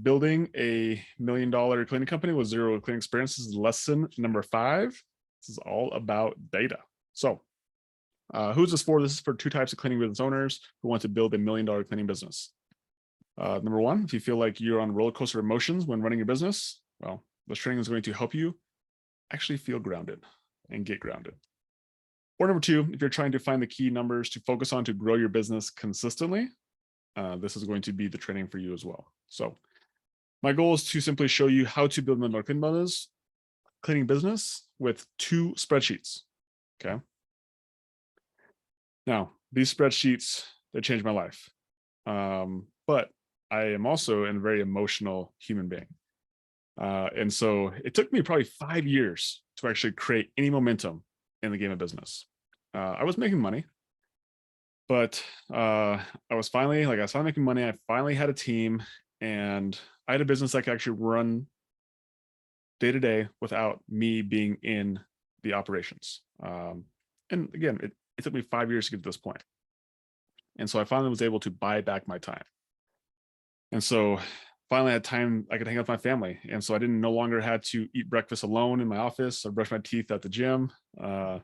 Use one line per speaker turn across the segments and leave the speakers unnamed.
building a $1 million cleaning company with zero cleaning experience. This is lesson number 5. This is all about data. So who's this for? This is for 2 types of cleaning business owners who want to build a $1 million cleaning business. Number 1, if you feel like you're on a roller coaster of emotions when running your business, well, this training is going to help you actually feel grounded and get grounded. Or number 2, if you're trying to find the key numbers to focus on to grow your business consistently, this is going to be the training for you as well. So my goal is to simply show you how to build a cleaning business with 2 spreadsheets. Okay. Now, these spreadsheets, they changed my life. But I am also a very emotional human being. And so it took me probably 5 years to actually create any momentum in the game of business. I was making money, but I was finally making money. I finally had a team, and I had a business that could actually run day to day without me being in the operations. And again, it took me 5 years to get to this point. And so I finally was able to buy back my time. And so finally I had time I could hang out with my family. And so I no longer had to eat breakfast alone in my office or brush my teeth at the gym. I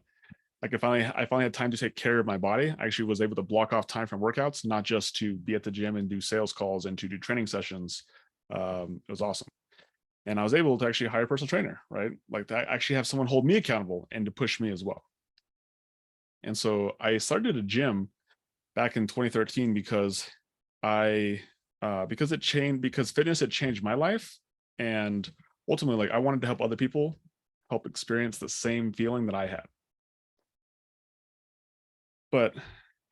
finally had time to take care of my body. I actually was able to block off time from workouts, not just to be at the gym and do sales calls and to do training sessions. It was awesome. And I was able to actually hire a personal trainer, right? Like to actually have someone hold me accountable and to push me as well. And so I started a gym back in 2013 because fitness had changed my life, and ultimately, like, I wanted to help other people help experience the same feeling that I had. But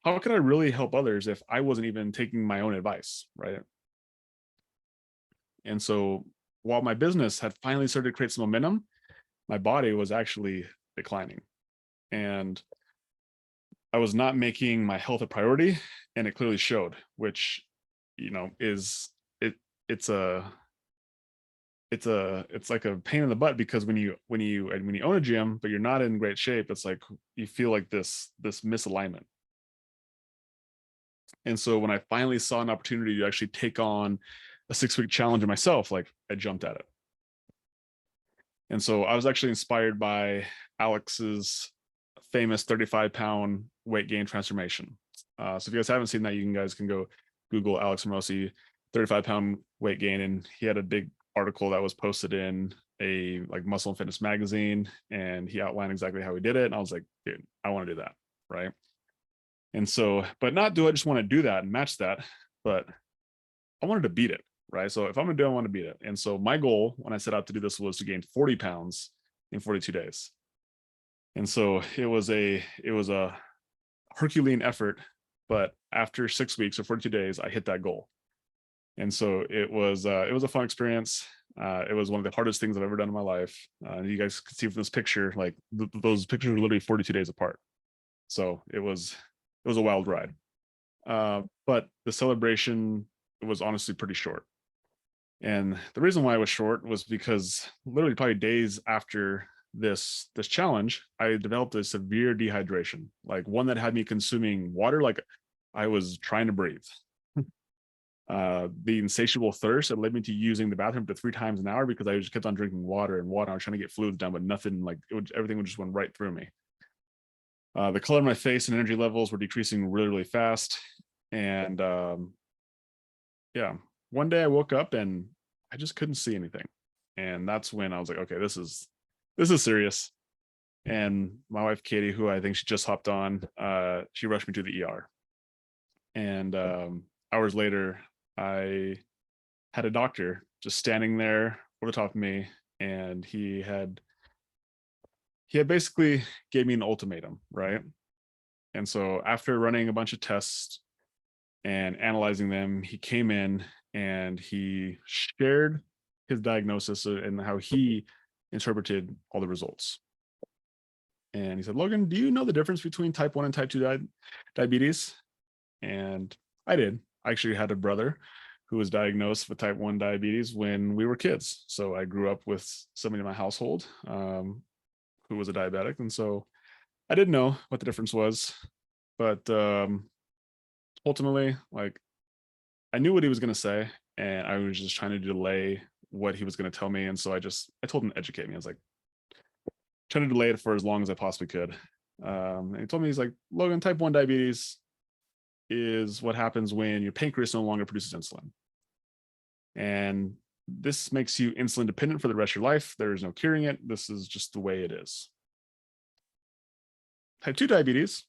how could I really help others if I wasn't even taking my own advice, right? And so while my business had finally started to create some momentum, my body was actually declining, and I was not making my health a priority, and it clearly showed, which, it's like a pain in the butt, because when you own a gym but you're not in great shape, it's like you feel like this misalignment. And so when I finally saw an opportunity to actually take on a 6-week challenge of myself, like, I jumped at it. And so I was actually inspired by Alex's famous 35-pound weight gain transformation. So if you guys haven't seen that, you guys can go Google Alex Morosi 35-pound weight gain, and he had a big article that was posted in a muscle and fitness magazine, and he outlined exactly how he did it. And I was like, dude, I want to do that, right? And so, but not do I just want to do that and match that, but I wanted to beat it, right? So if I'm gonna do it, I want to beat it. And so my goal when I set out to do this was to gain 40 pounds in 42 days. And so it was a Herculean effort, but after 6 weeks or 42 days, I hit that goal. And so it was a fun experience. It was one of the hardest things I've ever done in my life. You guys can see from this picture, like those pictures were literally 42 days apart. So it was a wild ride. But the celebration was honestly pretty short. And the reason why it was short was because literally probably days after this challenge, I developed a severe dehydration, like one that had me consuming water like I was trying to breathe. The insatiable thirst that led me to using the bathroom up to 3 times an hour, because I just kept on drinking water and water. I was trying to get fluids down, but nothing, everything would just went right through me. The color of my face and energy levels were decreasing really, really fast. And yeah, one day I woke up and I just couldn't see anything. And that's when I was like, okay, this is serious. And my wife, Katie, who I think she just hopped on, she rushed me to the ER. And hours later, I had a doctor just standing there over the top of me, and he had basically gave me an ultimatum, right? And so after running a bunch of tests and analyzing them, he came in and he shared his diagnosis and how he interpreted all the results. And he said, Logan, do you know the difference between type 1 and type 2 diabetes? And I did. I actually had a brother who was diagnosed with type 1 diabetes when we were kids. So I grew up with somebody in my household who was a diabetic. And so I didn't know what the difference was. But ultimately, like, I knew what he was going to say. and I was just trying to delay what he was going to tell me. And so I told him to educate me. I was like, trying to delay it for as long as I possibly could. And he told me, he's like, Logan, type 1 diabetes is what happens when your pancreas no longer produces insulin. And this makes you insulin dependent for the rest of your life. There is no curing it. This is just the way it is. Type 2 diabetes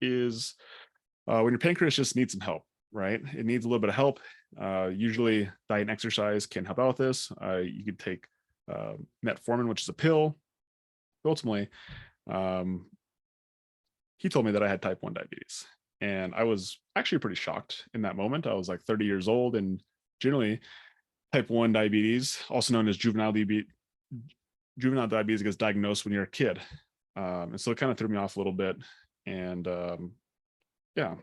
is when your pancreas just needs some help, right? It needs a little bit of help. Usually diet and exercise can help out with this. You could take metformin, which is a pill. Ultimately, he told me that I had type 1 diabetes. And I was actually pretty shocked in that moment. I was like 30 years old, and generally type 1 diabetes, also known as juvenile diabetes, gets diagnosed when you're a kid. And so it kind of threw me off a little bit. And yeah,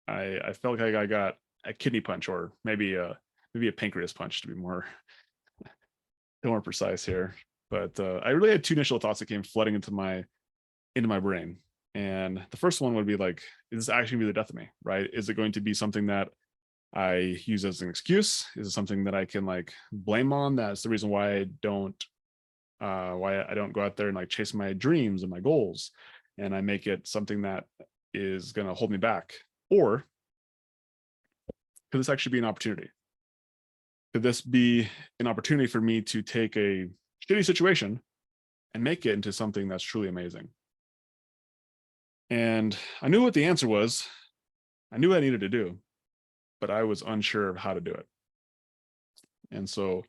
I felt like I got a kidney punch, or maybe a pancreas punch, to be more precise here. But I really had two initial thoughts that came flooding into my brain. And the first one would be like, is this actually going to be the death of me, right? Is it going to be something that I use as an excuse? Is it something that I can like blame on? That's the reason why I don't go out there and like chase my dreams and my goals, and I make it something that is going to hold me back? Or could this actually be an opportunity? Could this be an opportunity for me to take a shitty situation and make it into something that's truly amazing? And I knew what the answer was. I knew what I needed to do, but I was unsure of how to do it. And so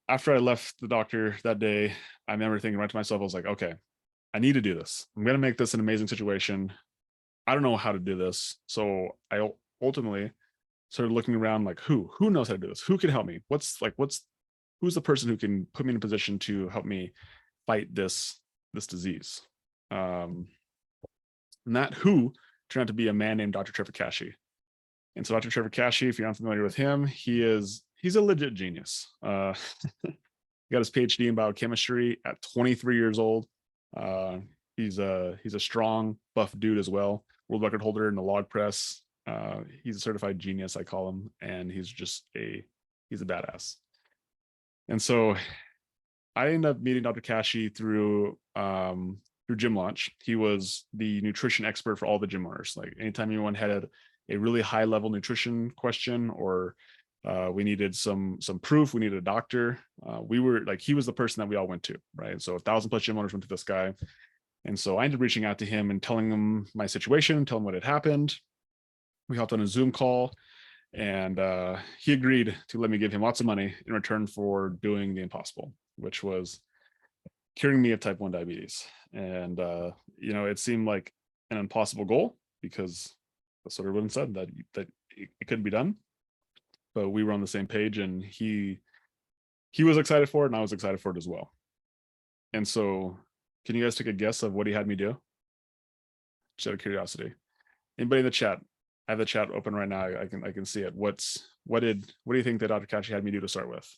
after I left the doctor that day, I remember thinking right to myself, I was like, okay, I need to do this. I'm going to make this an amazing situation. I don't know how to do this. So I ultimately started looking around, like, who knows how to do this? Who can help me? Who's the person who can put me in a position to help me fight this disease? And that who turned out to be a man named Dr. Trevor Kashey. And so Dr. Trevor Kashey, if you're unfamiliar with him, he's a legit genius. He got his PhD in biochemistry at 23 years old. He's a strong, buff dude as well. World record holder in the log press. He's a certified genius, I call him, and he's a badass. And so I ended up meeting Dr. Kashey through Gym Launch. He was the nutrition expert for all the gym owners. Like anytime anyone had a really high level nutrition question, or we needed some proof, we needed a doctor, he was the person that we all went to, right? So 1,000+ gym owners went to this guy. And so I ended up reaching out to him and telling him my situation, telling him what had happened. We hopped on a Zoom call, and he agreed to let me give him lots of money in return for doing the impossible, which was curing me of type 1 diabetes. And it seemed like an impossible goal, because that's what everyone said, that it couldn't be done. But we were on the same page, and he was excited for it, and I was excited for it as well. And so, can you guys take a guess of what he had me do? Just out of curiosity. Anybody in the chat? I have the chat open right now. I can see it. What do you think that Dr. Kashey had me do to start with?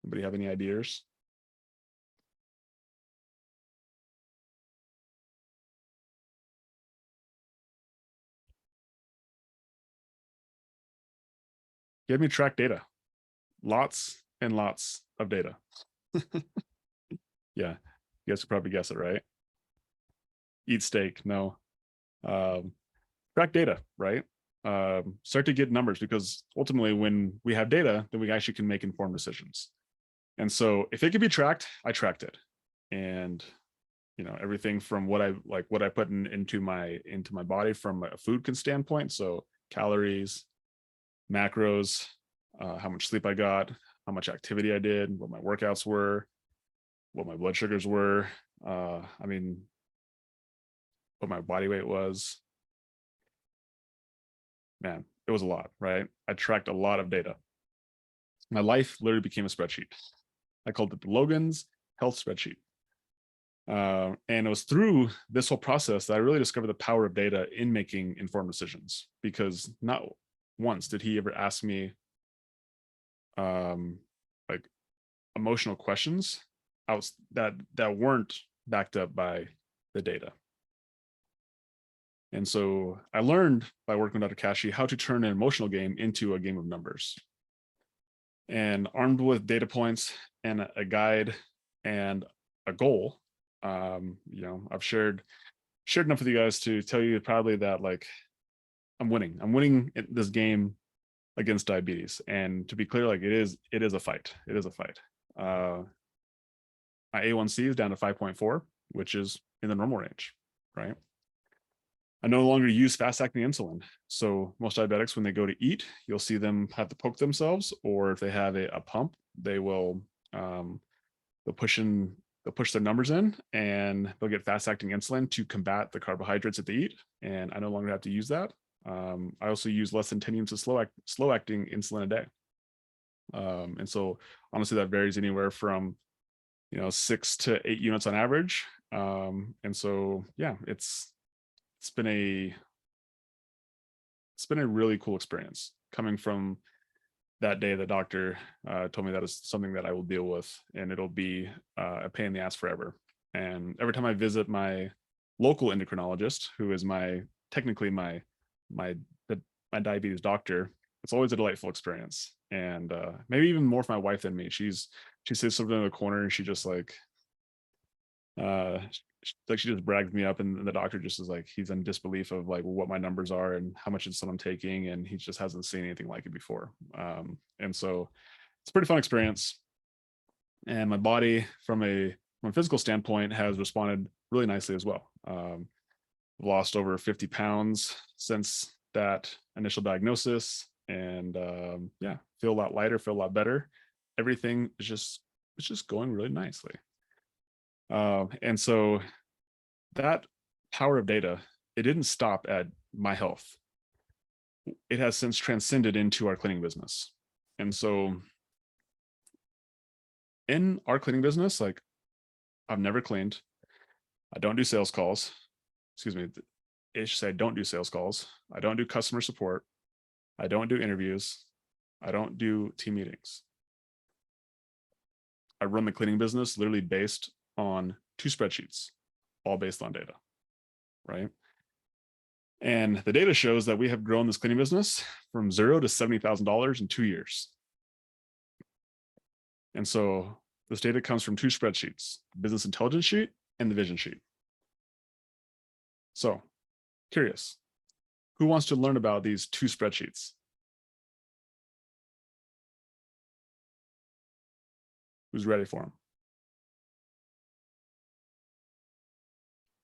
Anybody have any ideas? He had me track data. Lots and lots of data. Yeah, you guys could probably guess it, right? Eat steak, no. Track data, right? Start to get numbers, because ultimately when we have data, then we actually can make informed decisions. And so if it could be tracked, I tracked it. And everything from what I put into my body from a food standpoint, so calories, macros, how much sleep I got, how much activity I did, what my workouts were, what my blood sugars were, what my body weight was. Man, it was a lot, right? I tracked a lot of data. My life literally became a spreadsheet. I called it the Logan's health spreadsheet. And it was through this whole process that I really discovered the power of data in making informed decisions, because not once did he ever ask me like emotional questions that weren't backed up by the data. And so I learned by working with Dr. Kashi how to turn an emotional game into a game of numbers. And armed with data points and a guide and a goal, I've shared enough with you guys to tell you proudly that like I'm winning. I'm winning this game against diabetes. And to be clear, like it is a fight. It is a fight. My A1C is down to 5.4, which is in the normal range, right? I no longer use fast-acting insulin. So most diabetics, when they go to eat, you'll see them have to poke themselves, or if they have a pump, they will they'll push their numbers in, and they'll get fast-acting insulin to combat the carbohydrates that they eat. And I no longer have to use that. I also use less than 10 units of slow-acting insulin a day. And so honestly, that varies anywhere from 6 to 8 units on average. And so yeah, it's been a really cool experience coming from that day. The doctor told me that is something that I will deal with, and it'll be a pain in the ass forever. And every time I visit my local endocrinologist, who is technically my diabetes doctor, it's always a delightful experience. And maybe even more for my wife than me. She sits something in the corner, and she just like she just bragged me up, and the doctor just is like, he's in disbelief of like what my numbers are and how much insulin I'm taking, and he just hasn't seen anything like it before. And so it's a pretty fun experience, and my body from a physical standpoint has responded really nicely as well. I've lost over 50 pounds since that initial diagnosis, and yeah, feel a lot lighter, feel a lot better. Everything is just going really nicely. And so that power of data, it didn't stop at my health. It has since transcended into our cleaning business. And so in our cleaning business, like I've never cleaned. I don't do sales calls. Excuse me. I should say I don't do sales calls. I don't do customer support. I don't do interviews. I don't do team meetings. I run the cleaning business literally based on 2 spreadsheets, all based on data, right? And the data shows that we have grown this cleaning business from $0 to $70,000 in 2 years. And so this data comes from 2 spreadsheets, the business intelligence sheet and the vision sheet. So curious, who wants to learn about these 2 spreadsheets? Who's ready for them?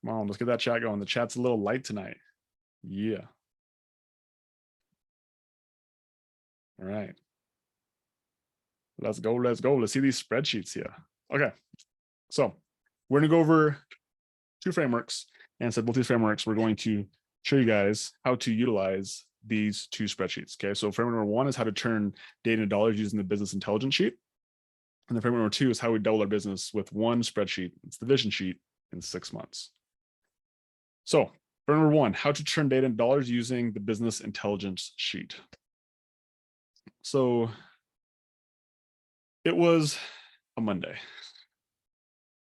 Come on, let's get that chat going. The chat's a little light tonight. Yeah. All right. Let's go. Let's go. Let's see these spreadsheets here. Okay. So we're going to go over 2 frameworks, and so both these frameworks, we're going to show you guys how to utilize these 2 spreadsheets. Okay. So framework number 1 is how to turn data into dollars using the business intelligence sheet. And the framework number 2 is how we double our business with 1 spreadsheet. It's the vision sheet in 6 months. So framework number 1, how to turn data into dollars using the business intelligence sheet. So it was a Monday.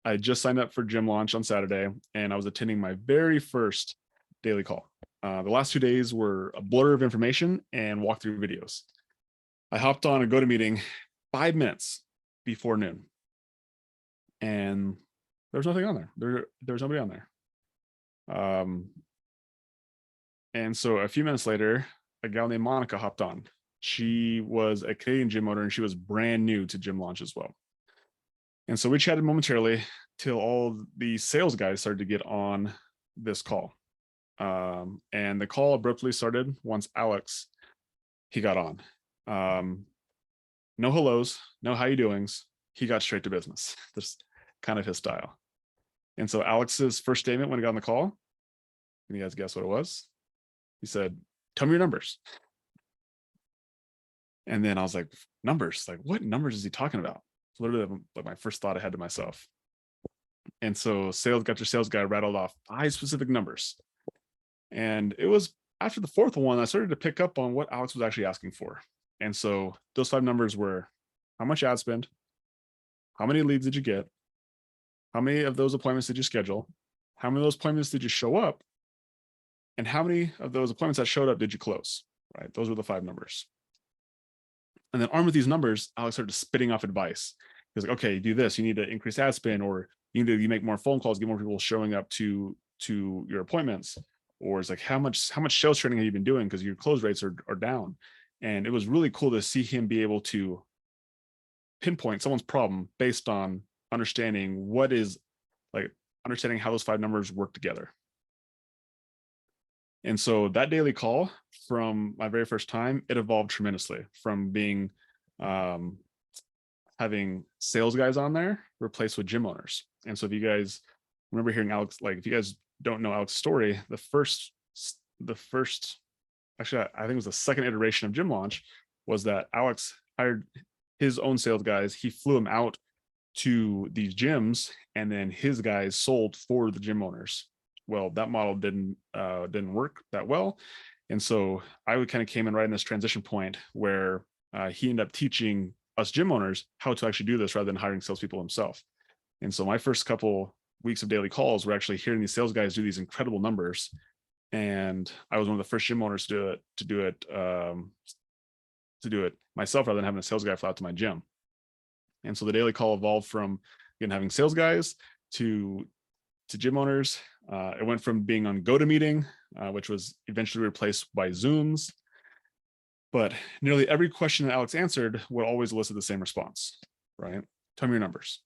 I just signed up for gym launch on Saturday, and I was attending my very first daily call. The last 2 days were a blur of information and walkthrough videos. I hopped on a GoToMeeting 5 minutes before noon, and there was nothing on there. There was nobody on there. And so a few minutes later, a gal named Monica hopped on. She was a Canadian gym owner, and she was brand new to gym launch as well. And so we chatted momentarily till all the sales guys started to get on this call. And the call abruptly started once Alex, he got on. No hellos, no how you doings. He got straight to business. That's kind of his style. And so Alex's first statement when he got on the call, can you guys guess what it was? He said, "Tell me your numbers." And then I was like, numbers? Like, what numbers is he talking about? It's literally like my first thought I had to myself. And so sales guy rattled off 5 specific numbers. And it was after the 4th one, I started to pick up on what Alex was actually asking for. And so those 5 numbers were: how much ad spend? How many leads did you get? How many of those appointments did you schedule? How many of those appointments did you show up? And how many of those appointments that showed up did you close, right? Those were the 5 numbers. And then armed with these numbers, Alex started spitting off advice. He was like, okay, do this. You need to increase ad spend, or you make more phone calls, get more people showing up to your appointments. Or it's like, how much sales training have you been doing? Because your close rates are down. And it was really cool to see him be able to pinpoint someone's problem based on understanding understanding how those 5 numbers work together. And so that daily call, from my very first time, it evolved tremendously from being having sales guys on there replaced with gym owners. And so if you guys remember hearing Alex, like if you guys don't know Alex's story, the first actually, I think it was the second iteration of Gym Launch, was that Alex hired his own sales guys. He flew them out to these gyms, and then his guys sold for the gym owners. Well, that model didn't work that well. And so I kind of came in right in this transition point where he ended up teaching us gym owners how to actually do this rather than hiring salespeople himself. And so my first couple weeks of daily calls were actually hearing these sales guys do these incredible numbers. And I was one of the first gym owners to do it myself rather than having a sales guy fly out to my gym. And so the daily call evolved from, again, having sales guys to gym owners. It went from being on GoToMeeting, which was eventually replaced by Zooms. But nearly every question that Alex answered would always elicit the same response, right? Tell me your numbers.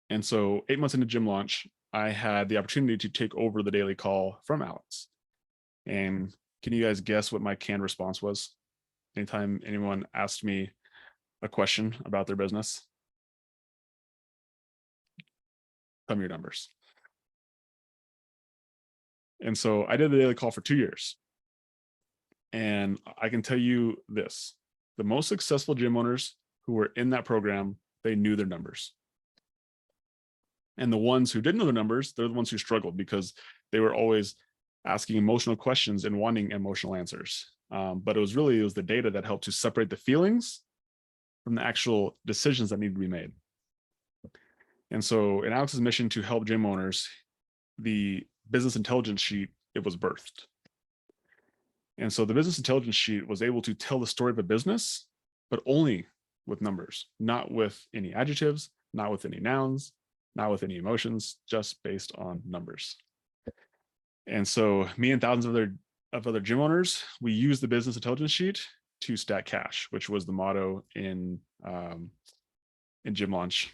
And so 8 months into Gym Launch, I had the opportunity to take over the daily call from Alex. And can you guys guess what my canned response was? Anytime anyone asked me a question about their business, tell me your numbers. And so I did the daily call for 2 years. And I can tell you this, the most successful gym owners who were in that program, they knew their numbers. And the ones who didn't know their numbers, they're the ones who struggled because they were always asking emotional questions and wanting emotional answers. But it was the data that helped to separate the feelings from the actual decisions that needed to be made. And so in Alex's mission to help gym owners, the business intelligence sheet, it was birthed. And so the business intelligence sheet was able to tell the story of a business, but only with numbers, not with any adjectives, not with any nouns, not with any emotions, just based on numbers. And so me and thousands of other gym owners, we use the business intelligence sheet to stack cash, which was the motto in Gym Launch.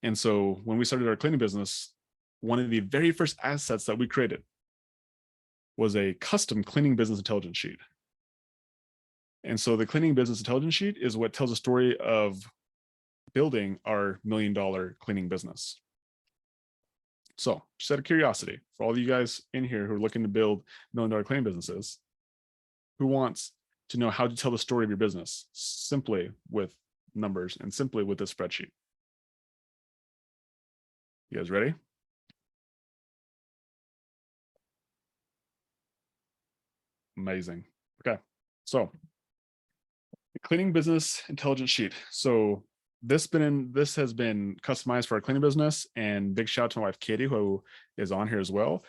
And so when we started our cleaning business, one of the very first assets that we created was a custom cleaning business intelligence sheet. And so the cleaning business intelligence sheet is what tells the story of building our $1 million cleaning business. So just out of curiosity, for all of you guys in here who are looking to build $1 million cleaning businesses, who wants to know how to tell the story of your business simply with numbers and simply with this spreadsheet? You guys ready? Amazing. Okay, so the cleaning business intelligence sheet. So this has been customized for our cleaning business, and big shout out to my wife Katie, who is on here as well.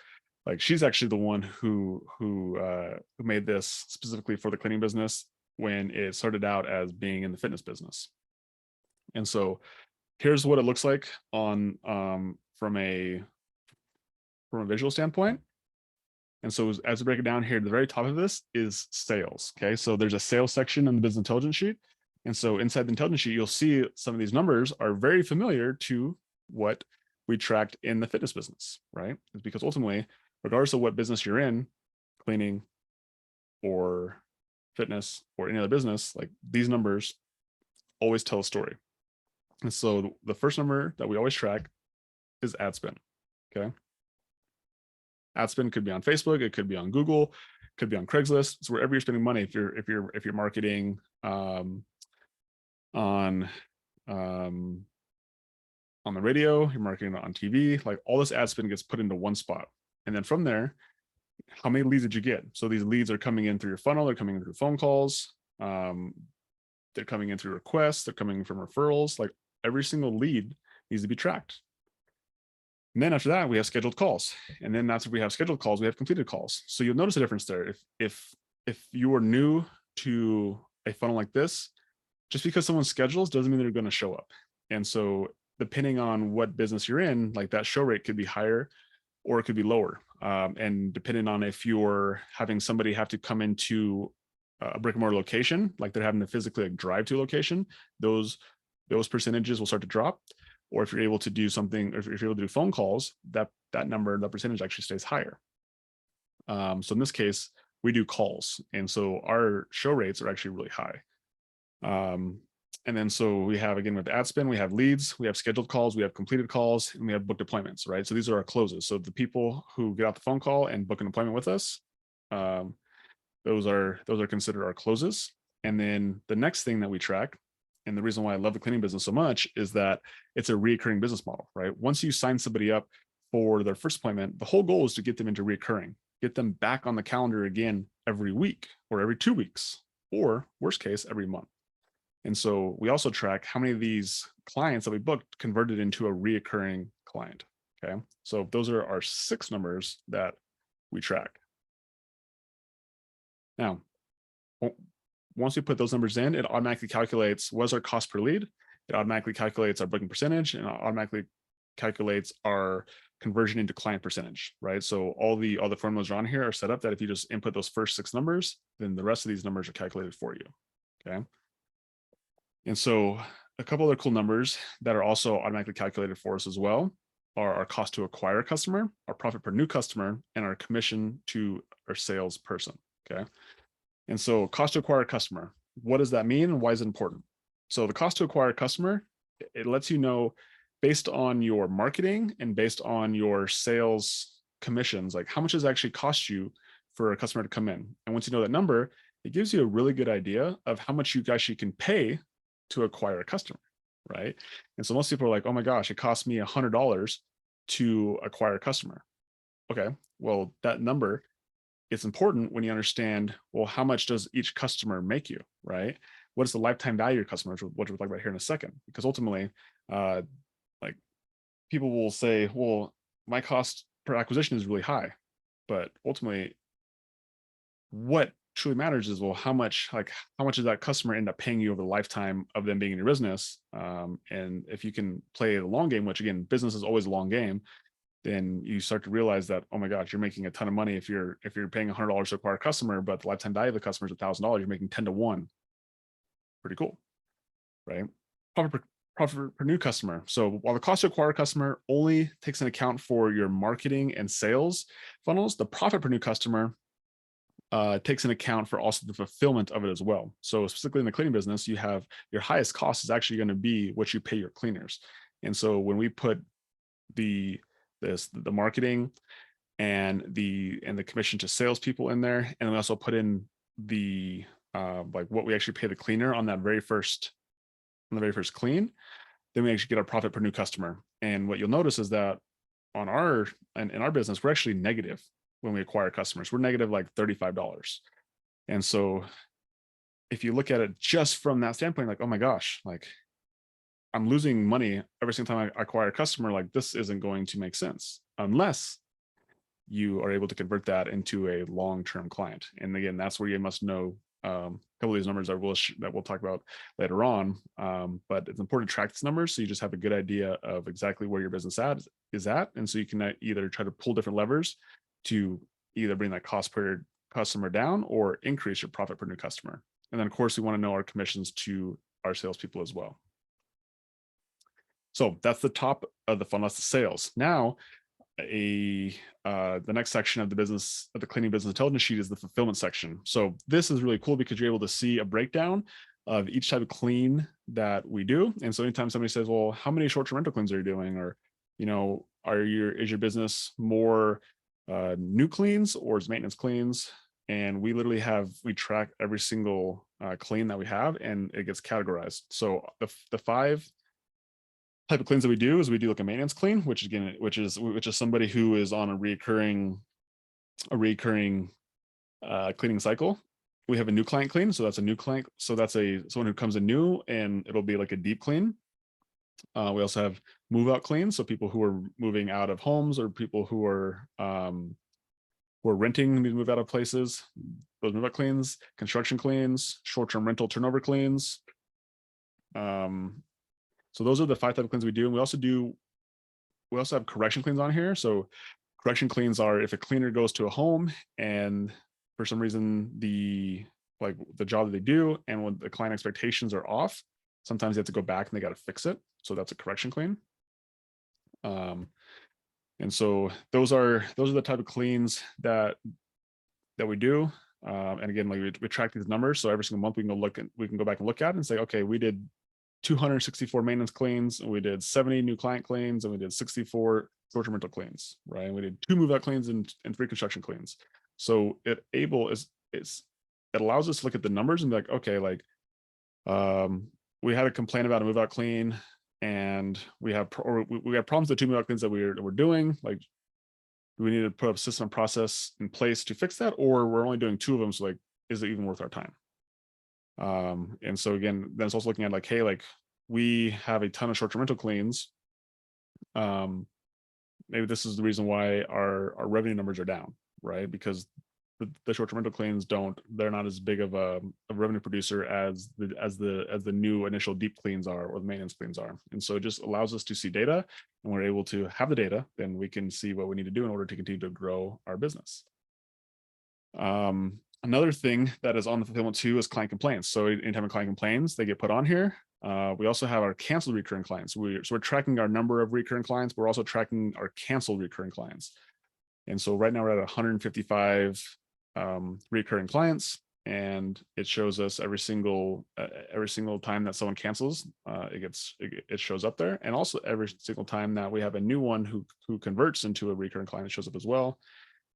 Like, she's actually the one who made this specifically for the cleaning business when it started out as being in the fitness business. And so here's what it looks like on from a visual standpoint. And so as we break it down here, the very top of this is sales. Okay, so there's a sales section in the business intelligence sheet. And so inside the intelligence sheet, you'll see some of these numbers are very familiar to what we tracked in the fitness business, right? It's because ultimately, regardless of what business you're in, cleaning or fitness or any other business, like, these numbers always tell a story. And so the first number that we always track is ad spend. Okay. Ad spend could be on Facebook, it could be on Google, could be on Craigslist. It's wherever you're spending money. If you're marketing on the radio, you're marketing on TV, like, all this ad spend gets put into one spot. And then from there, how many leads did you get? So these leads are coming in through your funnel, they're coming in through phone calls, they're coming in through requests, they're coming from referrals. Like, every single lead needs to be tracked. And then after that, we have scheduled calls. And then after we have scheduled calls, we have completed calls. So you'll notice a difference there. If you are new to a funnel like this, just because someone schedules doesn't mean they're going to show up. And so depending on what business you're in, like that show rate could be higher or it could be lower. And depending on if you're having somebody have to come into a brick and mortar location, like they're having to physically like drive to a location, those percentages will start to drop. Or if you're able to do something, or if you're able to do phone calls, that number, the percentage actually stays higher. So in this case, we do calls. And so our show rates are actually really high. And then so we have, again, with ad spend, we have leads, we have scheduled calls, we have completed calls, and we have booked appointments, right? So these are our closes. So the people who get out the phone call and book an appointment with us, those are considered our closes. And then the next thing that we track, and the reason why I love the cleaning business so much, is that it's a recurring business model, right? Once you sign somebody up for their first appointment, the whole goal is to get them into recurring, get them back on the calendar again every week or every 2 weeks, or worst case, every month. And so we also track how many of these clients that we booked converted into a reoccurring client. Okay. So those are our 6 numbers that we track. Now, once we put those numbers in, it automatically calculates what's our cost per lead. It automatically calculates our booking percentage, and it automatically calculates our conversion into client percentage, right? So all the formulas on here are set up that if you just input those first 6 numbers, then the rest of these numbers are calculated for you. Okay. And so a couple other cool numbers that are also automatically calculated for us as well are our cost to acquire a customer, our profit per new customer, and our commission to our salesperson. Okay. And so cost to acquire a customer, what does that mean and why is it important? So the cost to acquire a customer, it lets you know based on your marketing and based on your sales commissions, like how much does it actually cost you for a customer to come in? And once you know that number, it gives you a really good idea of how much you actually can pay to acquire a customer, right? And so most people are like, oh my gosh, it cost me $100 to acquire a customer. Okay, well, that number, it's important when you understand, well, how much does each customer make you, right? What is the lifetime value of your customers, which we'll talk about here in a second, because ultimately, like people will say, well, my cost per acquisition is really high, but ultimately what truly matters is, well, how much does that customer end up paying you over the lifetime of them being in your business? And if you can play the long game, which again, business is always a long game, then you start to realize that, oh my gosh, you're making a ton of money if you're paying $100 to acquire a customer, but the lifetime value of the customer is $1,000, you're making 10 to 1. Pretty cool, right? Profit per new customer. So while the cost to acquire a customer only takes into account for your marketing and sales funnels, the profit per new customer takes into account for also the fulfillment of it as well. So specifically in the cleaning business, you have your highest cost is actually going to be what you pay your cleaners. And so when we put the marketing and the commission to salespeople in there, and we also put in the like what we actually pay the cleaner on the very first clean, then we actually get our profit per new customer. And what you'll notice is that in our business, we're actually negative when we acquire customers. We're negative like $35. And so if you look at it just from that standpoint, like, oh my gosh, like I'm losing money every single time I acquire a customer, like this isn't going to make sense unless you are able to convert that into a long-term client. And again, that's where you must know a couple of these numbers that we'll talk about later on. But it's important to track these numbers so you just have a good idea of exactly where your business is at. And so you can either try to pull different levers to either bring that cost per customer down or increase your profit per new customer. And then of course, we want to know our commissions to our salespeople as well. So that's the top of the funnel, that's the sales. Now, the next section of the cleaning business intelligence sheet is the fulfillment section. So this is really cool because you're able to see a breakdown of each type of clean that we do. And so anytime somebody says, well, how many short-term rental cleans are you doing? Or, you know, is your business more new cleans or is maintenance cleans? And we track every single clean that we have and it gets categorized. So the 5 type of cleans that we do is we do like a maintenance clean, which is somebody who is on a recurring cleaning cycle. We have a new client clean, so that's a new client. So that's someone who comes in new, and it'll be like a deep clean. We also have move out cleans, so people who are moving out of homes or people who are renting need to move out of places. Those move out cleans, construction cleans, short-term rental turnover cleans. So those are the 5 type of cleans we do. And we also have correction cleans on here. So correction cleans are if a cleaner goes to a home and for some reason the job that they do and when the client expectations are off, sometimes they have to go back and they got to fix it. So that's a correction clean. And so those are the type of cleans that we do. And again, like we track these numbers. So every single month we can go back and look at it and say, okay, we did 264 maintenance cleans, and we did 70 new client cleans, and we did 64 short-term rental cleans, right? And we did 2 move-out cleans and 3 construction cleans. So it allows us to look at the numbers and be like, okay, like we had a complaint about a move-out clean, and we have problems with the 2 move-out cleans that we're doing. Like, do we need to put a system process in place to fix that, or we're only doing 2 of them? So like, is it even worth our time? And so again, then it's also looking at like, hey, like we have a ton of short-term rental cleans. Maybe this is the reason why our revenue numbers are down, right? Because the short-term rental cleans they're not as big of a revenue producer as the new initial deep cleans are, or the maintenance cleans are. And so it just allows us to see data, and we're able to have the data, then we can see what we need to do in order to continue to grow our business. Another thing that is on the fulfillment too is client complaints. So anytime a client complains, they get put on here. We also have our canceled recurring clients. We're tracking our number of recurring clients, but we're also tracking our canceled recurring clients. And so right now we're at 155 recurring clients, and it shows us every single time that someone cancels, it shows up there. And also every single time that we have a new one who converts into a recurring client, it shows up as well.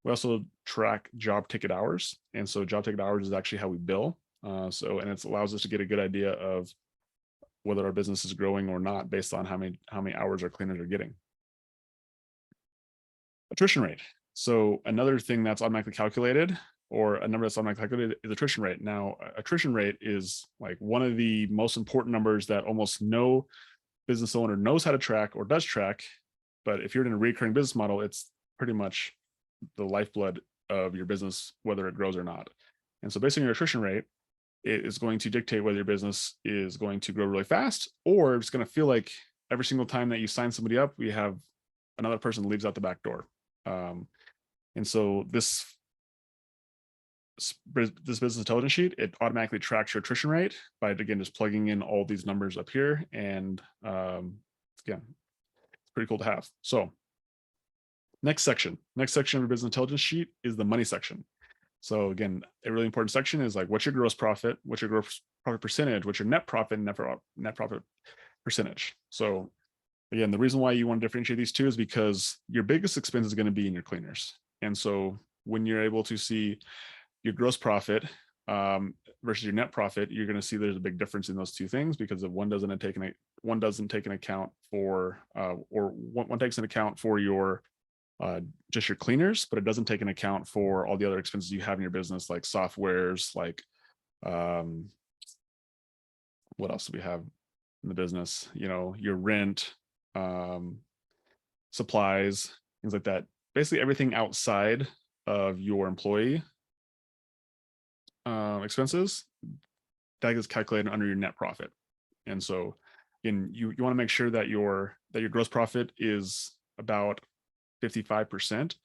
We also track job ticket hours. And so job ticket hours is actually how we bill. And it allows us to get a good idea of whether our business is growing or not based on how many hours our cleaners are getting. Attrition rate. So another thing that's automatically calculated, or a number that's automatically calculated, is attrition rate. Now, attrition rate is like one of the most important numbers that almost no business owner knows how to track or does track. But if you're in a recurring business model, it's pretty much the lifeblood of your business, whether it grows or not. And so based on your attrition rate, it is going to dictate whether your business is going to grow really fast, or it's going to feel like every single time that you sign somebody up, we have another person leaves out the back door. And so this business intelligence sheet, it automatically tracks your attrition rate by, again, just plugging in all these numbers up here. And again, it's pretty cool to have. So next section of your business intelligence sheet is the money section. So again, a really important section is like, what's your gross profit? What's your gross profit percentage? What's your net profit and net profit percentage? So again, the reason why you want to differentiate these two is because your biggest expense is going to be in your cleaners. And so when you're able to see your gross profit versus your net profit, you're going to see there's a big difference in those two things, because if one doesn't take an account for or one takes an account for your just your cleaners, but it doesn't take an account for all the other expenses you have in your business, like softwares, like what else do we have in the business? Your rent, supplies, things like that. Basically everything outside of your employee expenses, that gets calculated under your net profit. And so again, you want to make sure that your gross profit is about 55%,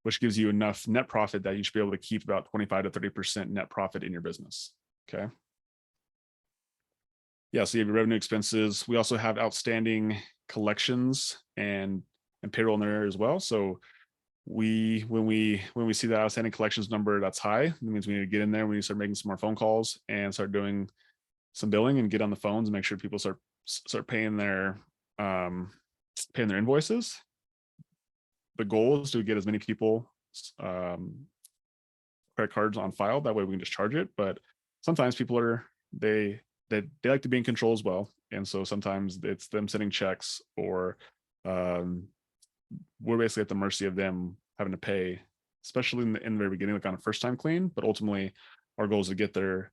which gives you enough net profit that you should be able to keep about 25 to 30% net profit in your business. Okay. Yeah, so you have your revenue expenses. We also have outstanding collections and payroll in there as well. So when we see that outstanding collections number that's high, it means we need to get in there. We need to start making some more phone calls and start doing some billing and get on the phones and make sure people start paying their invoices. The goal is to get as many people credit cards on file. That way we can just charge it. But sometimes people they like to be in control as well. And so sometimes it's them sending checks, or we're basically at the mercy of them having to pay, especially in the very beginning, like on a first time clean. But ultimately our goal is to get their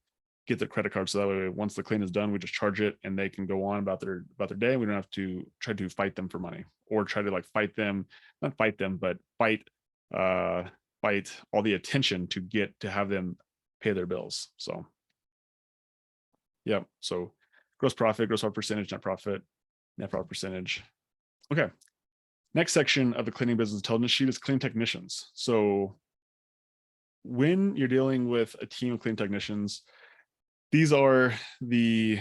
get their credit card. So that way, once the clean is done, we just charge it and they can go on about their day. We don't have to try to fight them for money or try to like fight them, not fight them, but fight all the attention to get to have them pay their bills. So yeah, so gross profit percentage, net profit percentage. Okay. Next section of the cleaning business intelligence sheet is cleaning technicians. So when you're dealing with a team of cleaning technicians, these are the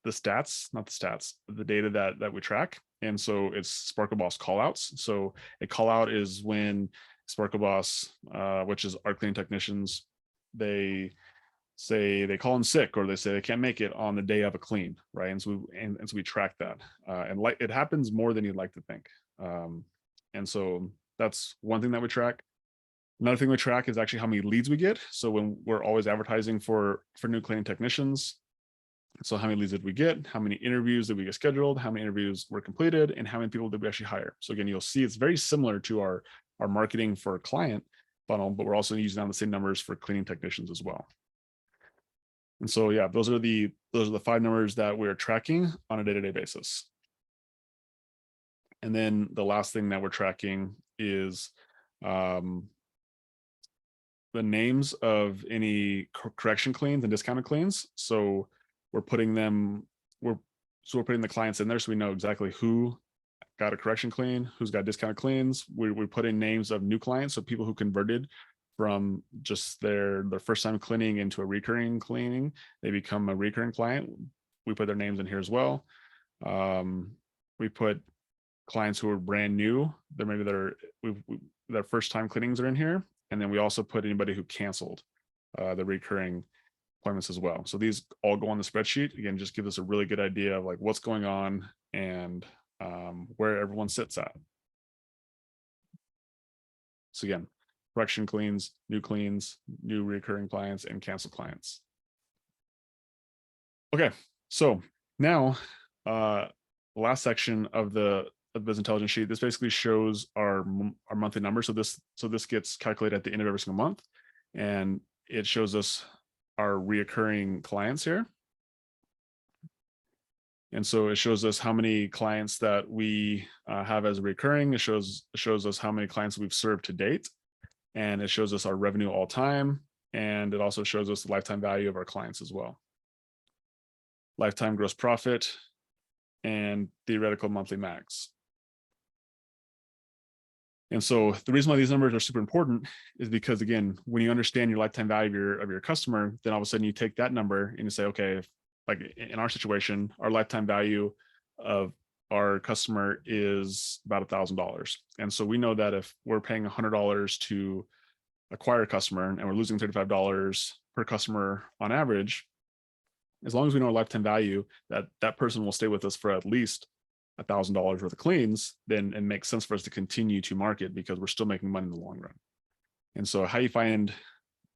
stats, not the stats, the data that we track. And so it's SparkleBoss callouts. So a callout is when SparkleBoss, which is our cleaning technicians, they say they call in sick or they say they can't make it on the day of a clean, right? And so we track that, and like it happens more than you'd like to think. And so that's one thing that we track. Another thing we track is actually how many leads we get. So when we're always advertising for new cleaning technicians, so how many leads did we get? How many interviews did we get scheduled? How many interviews were completed? And how many people did we actually hire? So again, you'll see it's very similar to our marketing for a client funnel, but we're also using the same numbers for cleaning technicians as well. And so, yeah, those are the 5 numbers that we're tracking on a day-to-day basis. And then the last thing that we're tracking is the names of any correction cleans and discounted cleans. So we're putting the clients in there so we know exactly who got a correction clean, who's got discounted cleans. We put in names of new clients, so people who converted from just their first time cleaning into a recurring cleaning, they become a recurring client. We put their names in here as well. We put clients who are brand new, their first time cleanings are in here. And then we also put anybody who canceled the recurring appointments as well. So these all go on the spreadsheet. Again, just give us a really good idea of like what's going on and where everyone sits at. So again, correction cleans, new recurring clients, and canceled clients. Okay, so now last section of the business intelligence sheet, this basically shows our monthly numbers. So this gets calculated at the end of every single month, and it shows us our reoccurring clients here. And so it shows us how many clients that we have as recurring. It shows us how many clients we've served to date, and it shows us our revenue all time, and it also shows us the lifetime value of our clients as well. Lifetime gross profit and theoretical monthly max. And so the reason why these numbers are super important is because, again, when you understand your lifetime value of your customer, then all of a sudden you take that number and you say, okay, like in our situation, our lifetime value of our customer is about $1,000. And so we know that if we're paying $100 to acquire a customer and we're losing $35 per customer on average, as long as we know our lifetime value, that person will stay with us for at least $1,000 worth of cleans, then it makes sense for us to continue to market because we're still making money in the long run. And so how you find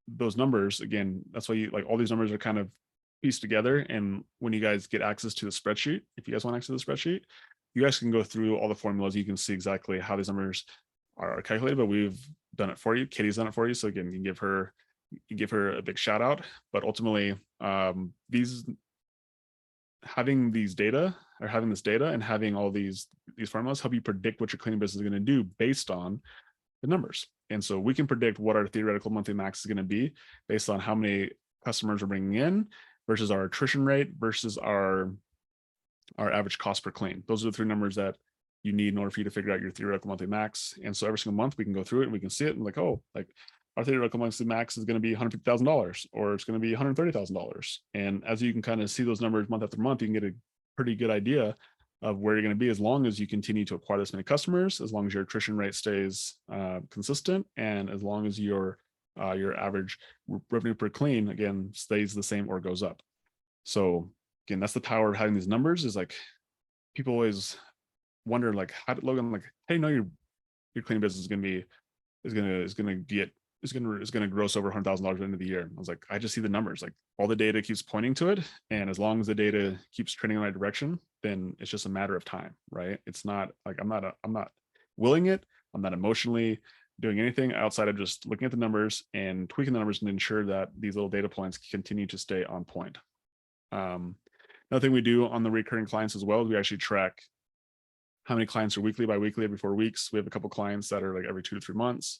those numbers, again, that's why you like all these numbers are kind of pieced together. And when you guys get access to the spreadsheet, if you guys want access to the spreadsheet, you guys can go through all the formulas. You can see exactly how these numbers are calculated, but we've done it for you. Katie's done it for you. So again, you give her a big shout out, but ultimately having this data and having all these formulas help you predict what your cleaning business is going to do based on the numbers. And so we can predict what our theoretical monthly max is going to be based on how many customers we're bringing in versus our attrition rate versus our average cost per clean. Those are the 3 numbers that you need in order for you to figure out your theoretical monthly max. And so every single month we can go through it and we can see it and like, oh, like our theoretical monthly max is going to be $150,000 or it's going to be $130,000. And as you can kind of see those numbers month after month, you can get a pretty good idea of where you're going to be as long as you continue to acquire this many customers, as long as your attrition rate stays consistent, and as long as your average revenue per clean, again, stays the same or goes up. So again, that's the power of having these numbers. Is like people always wonder like, how did Logan, like, hey, no, your cleaning business is going to gross over $100,000 at the end of the year. I was like, I just see the numbers, like all the data keeps pointing to it. And as long as the data keeps trending in the right direction, then it's just a matter of time, right? It's not like, I'm not willing it. I'm not emotionally doing anything outside of just looking at the numbers and tweaking the numbers and ensure that these little data points continue to stay on point. Another thing we do on the recurring clients as well is we actually track how many clients are weekly, bi-weekly, every 4 weeks. We have a couple clients that are like every 2 to 3 months.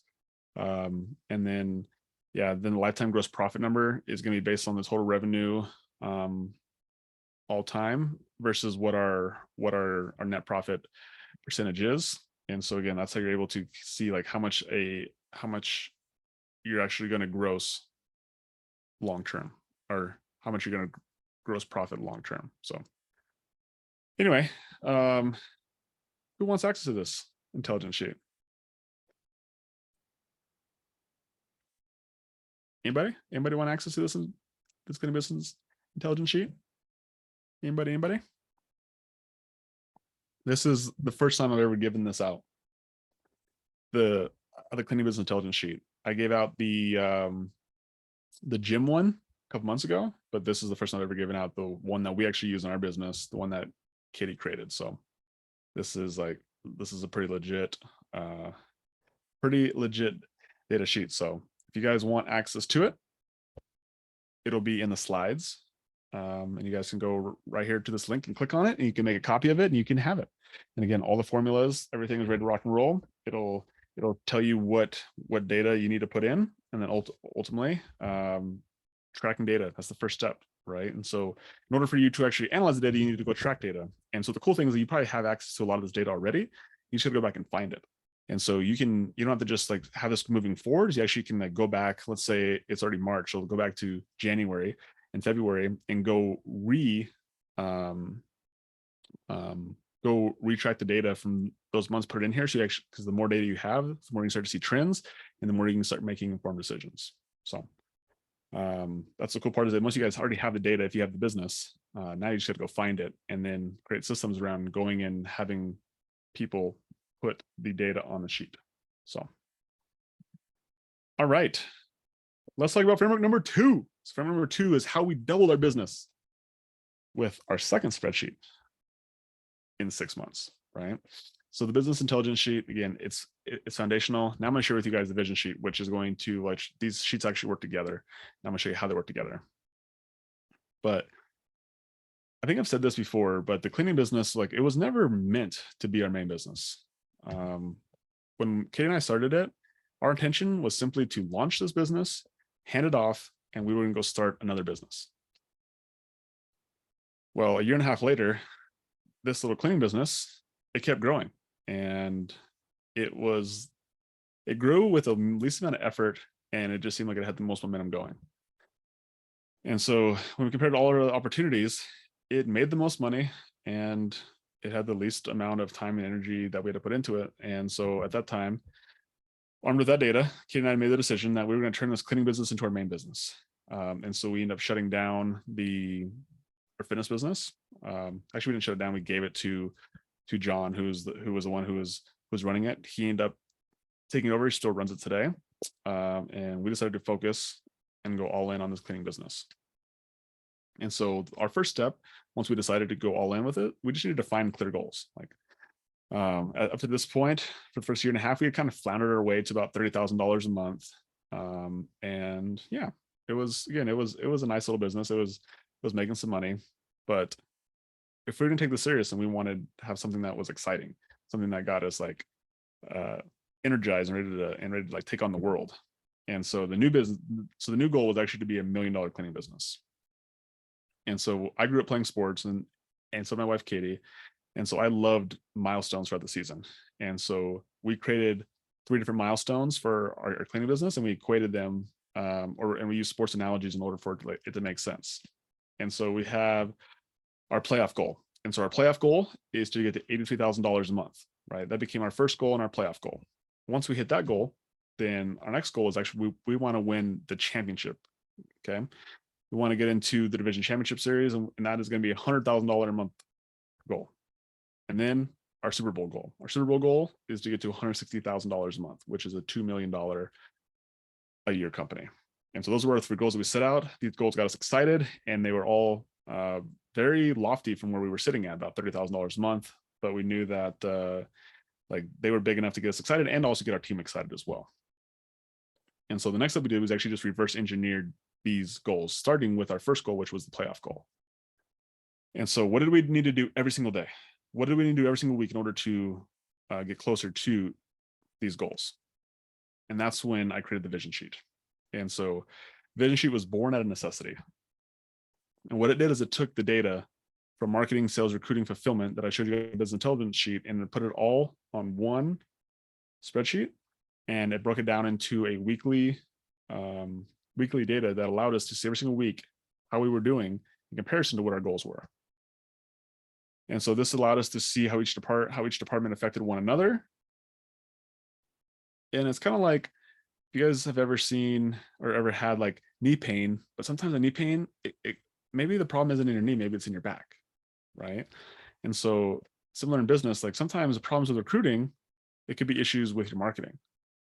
And then, then the lifetime gross profit number is going to be based on the total revenue all time versus what our net profit percentage is. And so again, that's how you're able to see like how much you're actually going to gross long term, or how much you're going to gross profit long term. So anyway, who wants access to this intelligence sheet? Anybody want access to this kind of business intelligence sheet? Anybody? This is the first time I've ever given this out. The cleaning business intelligence sheet. I gave out the gym one a couple months ago, but this is the first time I've ever given out the one that we actually use in our business, the one that Katie created. So this is a pretty legit data sheet. So if you guys want access to it, it'll be in the slides. And you guys can go right here to this link and click on it, and you can make a copy of it and you can have it. And again, all the formulas, everything is ready to rock and roll. It'll tell you what data you need to put in, and then ultimately tracking data. That's the first step, right? And so in order for you to actually analyze the data, you need to go track data. And so the cool thing is that you probably have access to a lot of this data already. You just gotta go back and find it. And so you don't have to just like have this moving forward. You actually can like go back, let's say it's already March, so go back to January and February and go retrack the data from those months, put it in here. So you actually, because the more data you have, the more you can start to see trends, and the more you can start making informed decisions. So that's the cool part, is that most of you guys already have the data if you have the business. Now you just have to go find it and then create systems around going and having people put the data on the sheet. So, all right, let's talk about framework number 2. So framework number 2 is how we doubled our business with our second spreadsheet in 6 months, right? So the business intelligence sheet, again, it's foundational. Now I'm going to share with you guys the vision sheet, which is going to, like, these sheets actually work together. Now I'm going to show you how they work together. But I think I've said this before, but the cleaning business, like, it was never meant to be our main business. When Katie and I started it, our intention was simply to launch this business, hand it off, and we were going to go start another business. Well, a year and a half later, this little cleaning business, it kept growing, and it grew with the least amount of effort, and it just seemed like it had the most momentum going. And so when we compared all our opportunities, it made the most money, and it had the least amount of time and energy that we had to put into it. And so at that time, armed with that data, Katie and I made the decision that we were going to turn this cleaning business into our main business. And so we ended up shutting down our fitness business. Actually, we didn't shut it down. We gave it to John, who was the one who was running it. He ended up taking over. He still runs it today. And we decided to focus and go all in on this cleaning business. And so our first step, once we decided to go all in with it, we just needed to find clear goals. Like, up to this point, for the first year and a half, we had kind of floundered our way to about $30,000 a month. And yeah, it was a nice little business. It was making some money, but if we were gonna take this serious and we wanted to have something that was exciting, something that got us like energized and ready to like take on the world. And so the new goal was actually to be $1 million cleaning business. And so I grew up playing sports, and so my wife Katie, and so I loved milestones throughout the season. And so we created 3 different milestones for our cleaning business, and we equated them, and we used sports analogies in order for it to make sense. And so we have our playoff goal. And so our playoff goal is to get to $83,000 a month, right? That became our first goal and our playoff goal. Once we hit that goal, then our next goal is actually we want to win the championship. Okay. We want to get into the division championship series, and that is going to be $100,000 a month goal. And then our Super Bowl goal. Our Super Bowl goal is to get to $160,000 a month, which is a $2 million a year company. And so those were our 3 goals that we set out. These goals got us excited, and they were all very lofty from where we were sitting at, about $30,000 a month. But we knew that Like they were big enough to get us excited and also get our team excited as well. And so the next step we did was actually just reverse engineered these goals, starting with our first goal, which was the playoff goal. And so what did we need to do every single day? What did we need to do every single week in order to get closer to these goals? And that's when I created the vision sheet. And so vision sheet was born out of necessity. And what it did is it took the data from marketing, sales, recruiting, fulfillment that I showed you in the business intelligence sheet, and it put it all on one spreadsheet, and it broke it down into a weekly data that allowed us to see every single week how we were doing in comparison to what our goals were. And so this allowed us to see how each department affected one another. And it's kind of like, if you guys have ever seen or ever had like knee pain, but sometimes the knee pain, maybe the problem isn't in your knee, maybe it's in your back, right? And so similar in business, like sometimes the problems with recruiting, it could be issues with your marketing.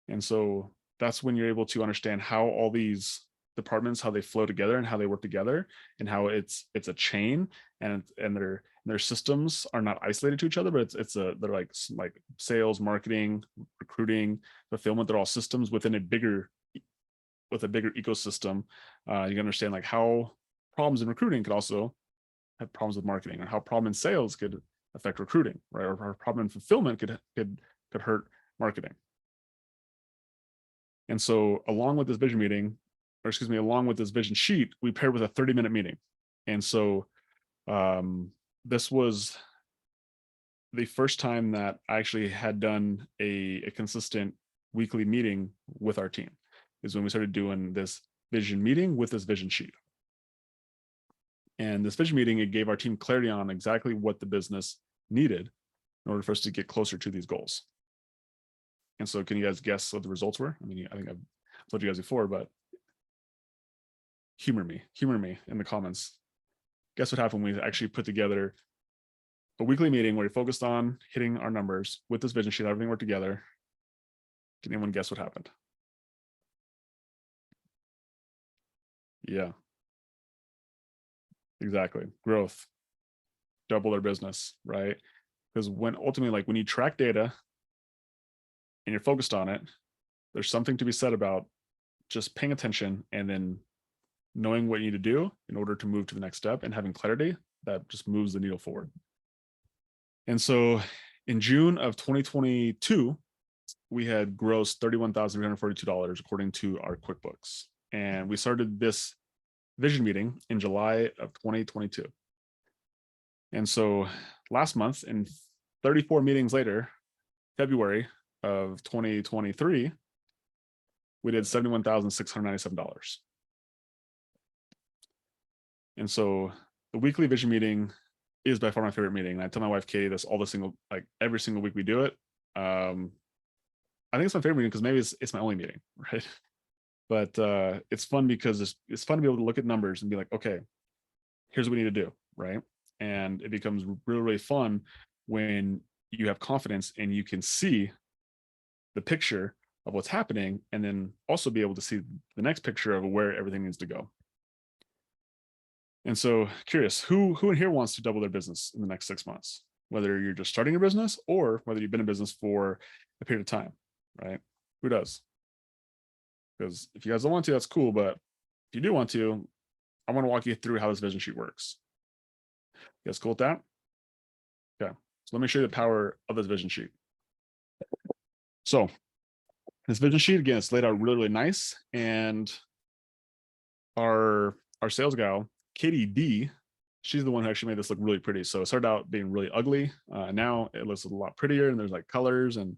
And so that's when you're able to understand how all these departments, how they flow together and how they work together, and how it's a chain, and their systems are not isolated to each other, but they're like sales, marketing, recruiting, fulfillment. They're all systems within a bigger ecosystem. You can understand like how problems in recruiting could also have problems with marketing, or how problem in sales could affect recruiting, right? Or problem in fulfillment could hurt marketing. And so along with this vision sheet, we paired with a 30-minute meeting. And so this was the first time that I actually had done a consistent weekly meeting with our team, is when we started doing this vision meeting with this vision sheet. And this vision meeting, it gave our team clarity on exactly what the business needed in order for us to get closer to these goals. And so can you guys guess what the results were? I mean, I think I've told you guys before, but humor me in the comments. Guess what happened when we actually put together a weekly meeting where we focused on hitting our numbers with this vision sheet, everything worked together. Can anyone guess what happened? Yeah, exactly. Growth, double their business, right? Because when ultimately, like when you track data and you're focused on it, there's something to be said about just paying attention and then knowing what you need to do in order to move to the next step, and having clarity that just moves the needle forward. And so in June of 2022, we had grossed $31,342 according to our QuickBooks. And we started this vision meeting in July of 2022. And so last month, and 34 meetings later, February of 2023, we did $71,697. And so the weekly vision meeting is by far my favorite meeting. And I tell my wife, Katie, this every single week we do it. I think it's my favorite meeting because maybe it's my only meeting, right? But it's fun because it's fun to be able to look at numbers and be like, okay, here's what we need to do, right? And it becomes really, really fun when you have confidence and you can see the picture of what's happening, and then also be able to see the next picture of where everything needs to go. And so curious, who in here wants to double their business in the next 6 months? Whether you're just starting a business or whether you've been in business for a period of time, right? Who does? Because if you guys don't want to, that's cool. But if you do want to, I want to walk you through how this vision sheet works. You guys cool with that? Okay. So let me show you the power of this vision sheet. So this vision sheet, again, it's laid out really, really nice. And our sales gal, Katie D, she's the one who actually made this look really pretty. So it started out being really ugly. Now it looks a lot prettier, and there's like colors, and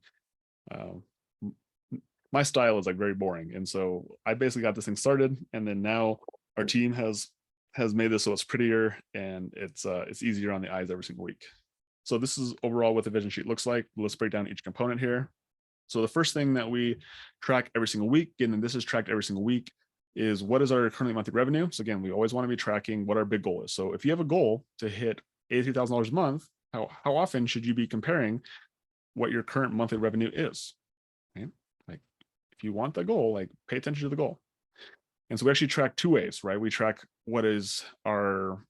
my style is like very boring. And so I basically got this thing started, and then now our team has made this so it's prettier, and it's easier on the eyes every single week. So this is overall what the vision sheet looks like. Let's break down each component here. So the first thing that we track every single week, and then this is tracked every single week, is what is our currently monthly revenue. So again, we always want to be tracking what our big goal is. So if you have a goal to hit $83,000 a month, how often should you be comparing what your current monthly revenue is? Right? Like if you want the goal, like pay attention to the goal. And so we actually track two ways, right? We track what is in our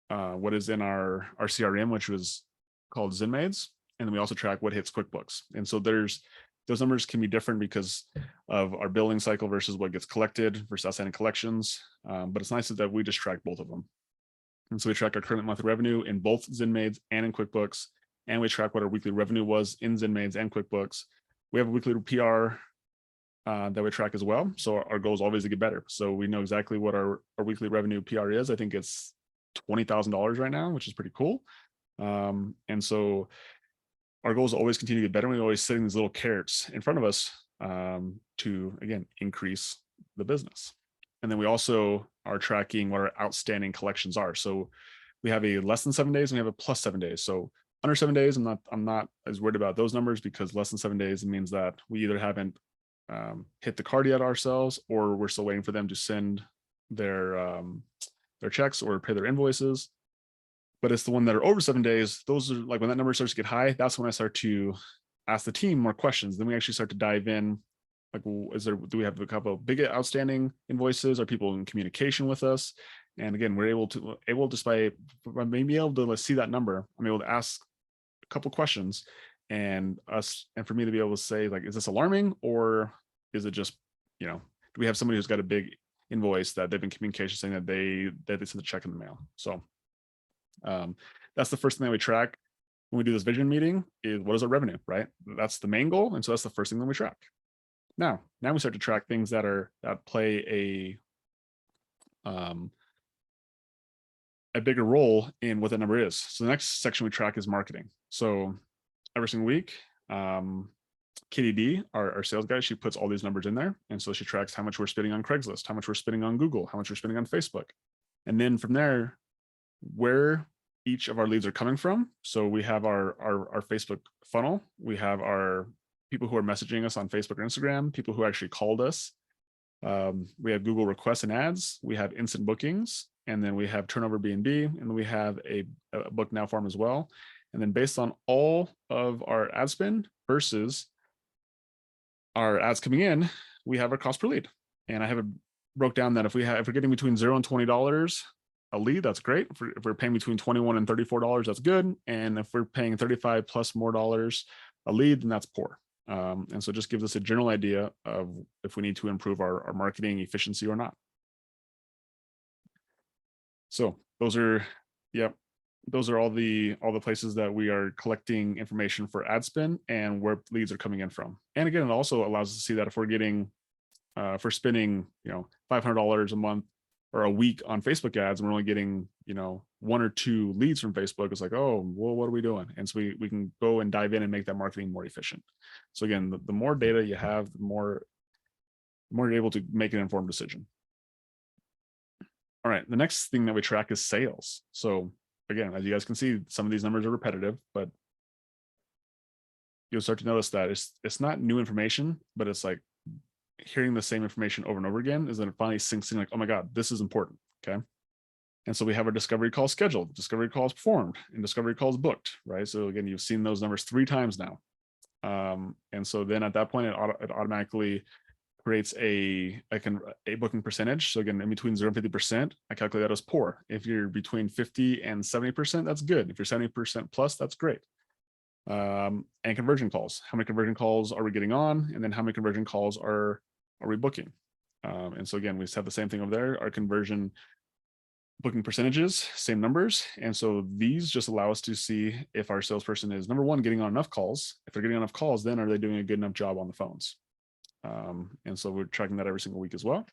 CRM, which was called ZenMaids. And then we also track what hits QuickBooks. And so those numbers can be different because of our billing cycle versus what gets collected versus outstanding collections. But it's nice that we just track both of them. And so we track our current monthly revenue in both ZenMaids and in QuickBooks. And we track what our weekly revenue was in ZenMaids and QuickBooks. We have a weekly PR that we track as well. So our goal is always to get better. So we know exactly what our weekly revenue PR is. I think it's $20,000 right now, which is pretty cool. And so our goal is to always continue to get better. We're always setting these little carrots in front of us to, again, increase the business. And then we also are tracking what our outstanding collections are. So we have a less than 7 days and we have a plus 7 days. So under 7 days, I'm not as worried about those numbers, because less than 7 days, it means that we either haven't hit the card yet ourselves, or we're still waiting for them to send their checks or pay their invoices. But it's the one that are over 7 days. Those are like when that number starts to get high, that's when I start to ask the team more questions. Then we actually start to dive in. Like, do we have a couple of big outstanding invoices? Are people in communication with us? And again, we're able just by being able to see that number, I'm able to ask a couple questions, and for me to be able to say, like, is this alarming, or is it just, do we have somebody who's got a big invoice that they've been communication saying that they sent a check in the mail? So that's the first thing that we track when we do this vision meeting, is what is our revenue, right? That's the main goal. And so that's the first thing that we track. Now we start to track things that play a bigger role in what the number is. So the next section we track is marketing. So every single week, Katie D, our sales guy, she puts all these numbers in there. And so she tracks how much we're spending on Craigslist, how much we're spending on Google, how much we're spending on Facebook. And then from there, where each of our leads are coming from. So we have our Facebook funnel. We have our people who are messaging us on Facebook or Instagram, people who actually called us. We have Google requests and ads. We have instant bookings, and then we have turnover B&B, and then we have a book now form as well. And then based on all of our ad spend versus our ads coming in, we have our cost per lead. And I have it broke down that if we're getting between $0 and $20 a lead, that's great. If we're paying between $21 and $34, that's good. And if we're paying 35 plus more dollars a lead, then that's poor. And so it just gives us a general idea of if we need to improve our marketing efficiency or not. So those are all the places that we are collecting information for ad spend and where leads are coming in from. And again, it also allows us to see that if we're getting for spending $500 a month or a week on Facebook ads, and we're only getting 1 or 2 leads from Facebook, it's like, oh, well, what are we doing? And so we can go and dive in and make that marketing more efficient. So again, the more data you have, the more you're able to make an informed decision. All right, the next thing that we track is sales. So again, as you guys can see, some of these numbers are repetitive, but you'll start to notice that it's not new information, but it's like hearing the same information over and over again is then it finally sinks in, like, oh my God, this is important. Okay. And so we have our discovery call scheduled, discovery calls performed, and discovery calls booked, right? So again, you've seen those numbers 3 times now. And so then at that point, it automatically creates a booking percentage. So again, in between 0 and 50%, I calculate that as poor. If you're between 50 and 70%, that's good. If you're 70% plus, that's great. And conversion calls. How many conversion calls are we getting on? And then how many conversion calls are we booking? And so again, we just have the same thing over there. Our conversion booking percentages, same numbers. And so these just allow us to see if our salesperson is, number one, getting on enough calls. If they're getting enough calls, then are they doing a good enough job on the phones? And so we're tracking that every single week as well.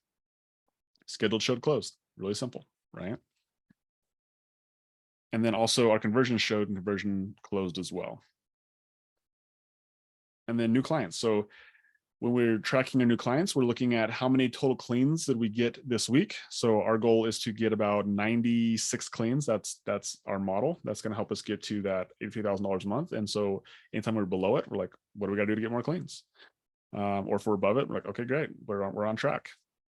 Scheduled, showed, closed. Really simple, right? And then also our conversion showed and conversion closed as well. And then new clients. So when we're tracking our new clients, we're looking at how many total cleans did we get this week. So our goal is to get about 96 cleans. That's our model. That's going to help us get to that $83,000 a month. And so anytime we're below it, we're like, what do we got to do to get more cleans? Or if we're above it, we're like, okay, great, we're on track.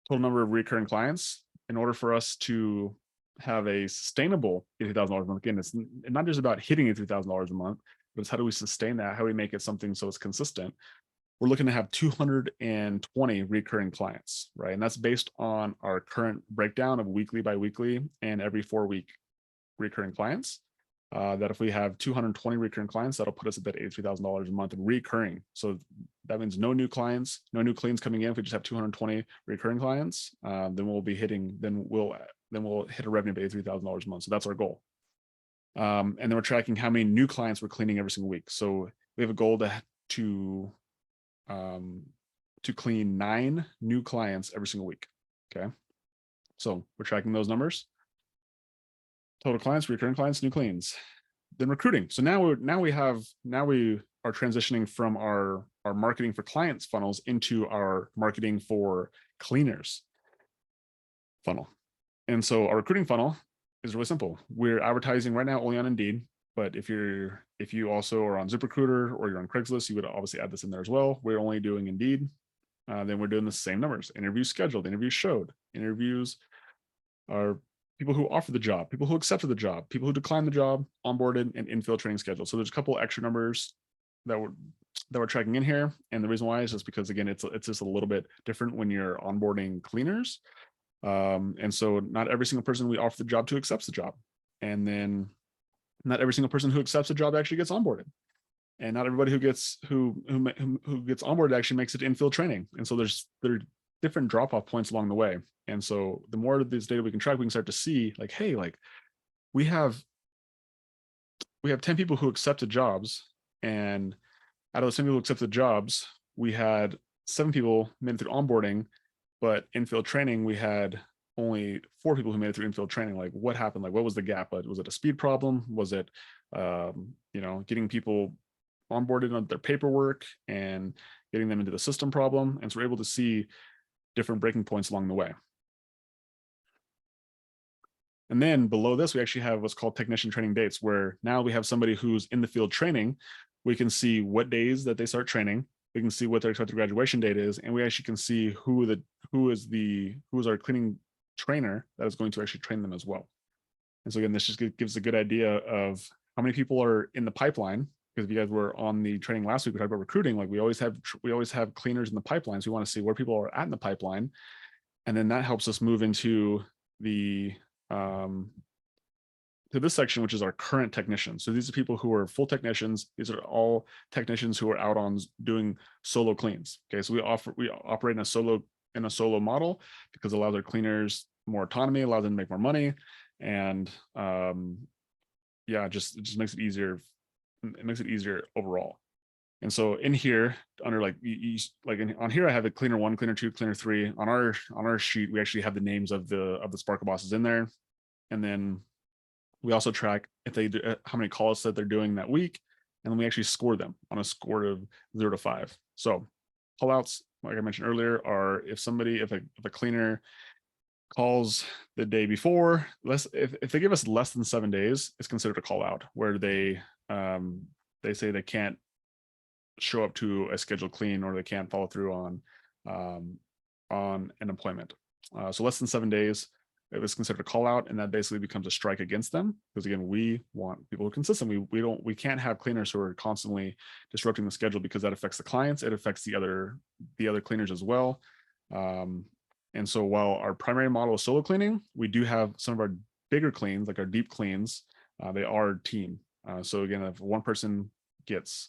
Total number of recurring clients. In order for us to have a sustainable $80,000 a month, again, it's not just about hitting $83,000 a month, but it's how do we sustain that? How do we make it something so it's consistent? We're looking to have 220 recurring clients, right? And that's based on our current breakdown of weekly, bi-weekly, and every 4-week recurring clients. that if we have 220 recurring clients, that'll put us at that $83,000 a month recurring. So that means no new clients, no new cleans coming in. If we just have 220 recurring clients, then we'll hit a revenue of $83,000 a month. So that's our goal. And then we're tracking how many new clients we're cleaning every single week. So we have a goal to clean 9 new clients every single week. Okay. So we're tracking those numbers. Total clients, recurring clients, new cleans. Then recruiting. So now we are transitioning from our marketing for clients funnels into our marketing for cleaners funnel. And so our recruiting funnel is really simple. We're advertising right now only on Indeed, but if you also are on ZipRecruiter or you're on Craigslist, you would obviously add this in there as well. We're only doing Indeed. Then we're doing the same numbers. Interviews scheduled, interviews showed, interviews are people who offer the job, people who accepted the job, people who declined the job, onboarded, and infill training schedule. So there's a couple extra numbers that we're tracking in here. And the reason why is just because, again, it's just a little bit different when you're onboarding cleaners. And so not every single person we offer the job to accepts the job. And then not every single person who accepts the job actually gets onboarded. And not everybody who gets onboarded actually makes it to infill training. And so there are different drop-off points along the way. And so the more of this data we can track, we can start to see like, hey, like we have 10 people who accepted jobs, and out of those 10 people who accepted jobs, we had 7 people made it through onboarding, but infill training, we had only 4 people who made it through infill training. Like what happened? Like what was the gap? Was it a speed problem? Was it, getting people onboarded on their paperwork and getting them into the system problem? And so we're able to see different breaking points along the way. And then below this, we actually have what's called technician training dates, where now we have somebody who's in the field training. We can see what days that they start training. We can see what their expected graduation date is, and we actually can see who is our cleaning trainer that is going to actually train them as well. And so again, this just gives a good idea of how many people are in the pipeline. Because if you guys were on the training last week, we talked about recruiting. Like we always have cleaners in the pipeline. So we want to see where people are at in the pipeline, and then that helps us move into the to this section, which is our current technicians. So these are people who are full technicians. These are all technicians who are out on doing solo cleans. Okay, so we operate in a solo model because it allows our cleaners more autonomy, allows them to make more money, and it just makes it easier. It makes it easier overall. And so in here, under on here, I have a cleaner 1, cleaner 2, cleaner 3. On our sheet, we actually have the names of the Sparkle bosses in there, and then we also track if they do, how many calls that they're doing that week, and then we actually score them on a score of 0 to 5. So callouts, like I mentioned earlier, are if a cleaner calls the day before, if they give us less than 7 days, it's considered a call out, where they say they can't show up to a scheduled clean, or they can't follow through on an appointment. So less than 7 days, it was considered a call out, and that basically becomes a strike against them. Because again, we want people who are consistent. We can't have cleaners who are constantly disrupting the schedule, because that affects the clients. It affects the other cleaners as well. And so while our primary model is solo cleaning, we do have some of our bigger cleans, like our deep cleans. They are team. So again, if one person gets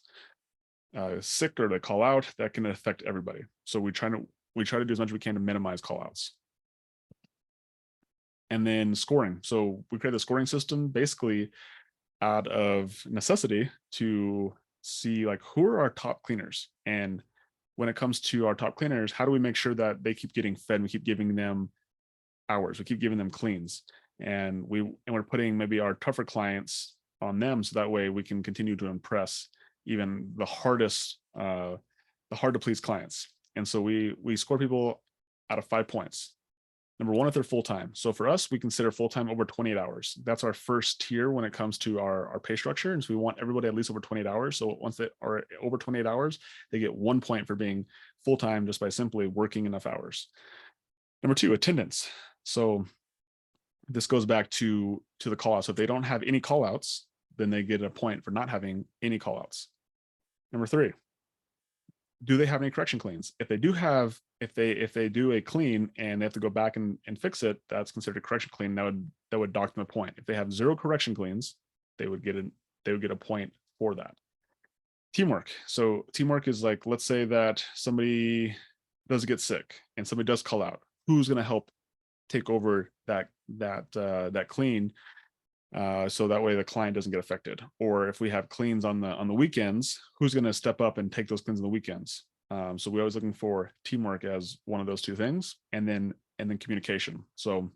sick or they call out, that can affect everybody. So we try to do as much as we can to minimize call outs. And then scoring. So we create the scoring system basically out of necessity to see like who are our top cleaners. And when it comes to our top cleaners, how do we make sure that they keep getting fed? We keep giving them hours. We keep giving them cleans, and we're putting maybe our tougher clients on them, so that way we can continue to impress even the hard to please clients. And so we score people out of 5 points. Number 1, if they're full-time. So for us, we consider full-time over 28 hours. That's our first tier when it comes to our pay structure. And so we want everybody at least over 28 hours. So once they are over 28 hours, they get 1 point for being full-time just by simply working enough hours. Number 2, attendance. So this goes back to the call out. So if they don't have any call outs, then they get a point for not having any call outs. Number 3, do they have any correction cleans? If they do a clean and they have to go back and fix it, that's considered a correction clean. That would dock them a point. If they have 0 correction cleans, they would get a point for that. Teamwork. So teamwork is like, let's say that somebody does get sick and somebody does call out. Who's going to help take over that clean, so that way the client doesn't get affected? Or if we have cleans on the weekends, who's going to step up and take those cleans on the weekends? So we're always looking for teamwork as one of those two things, and then communication. So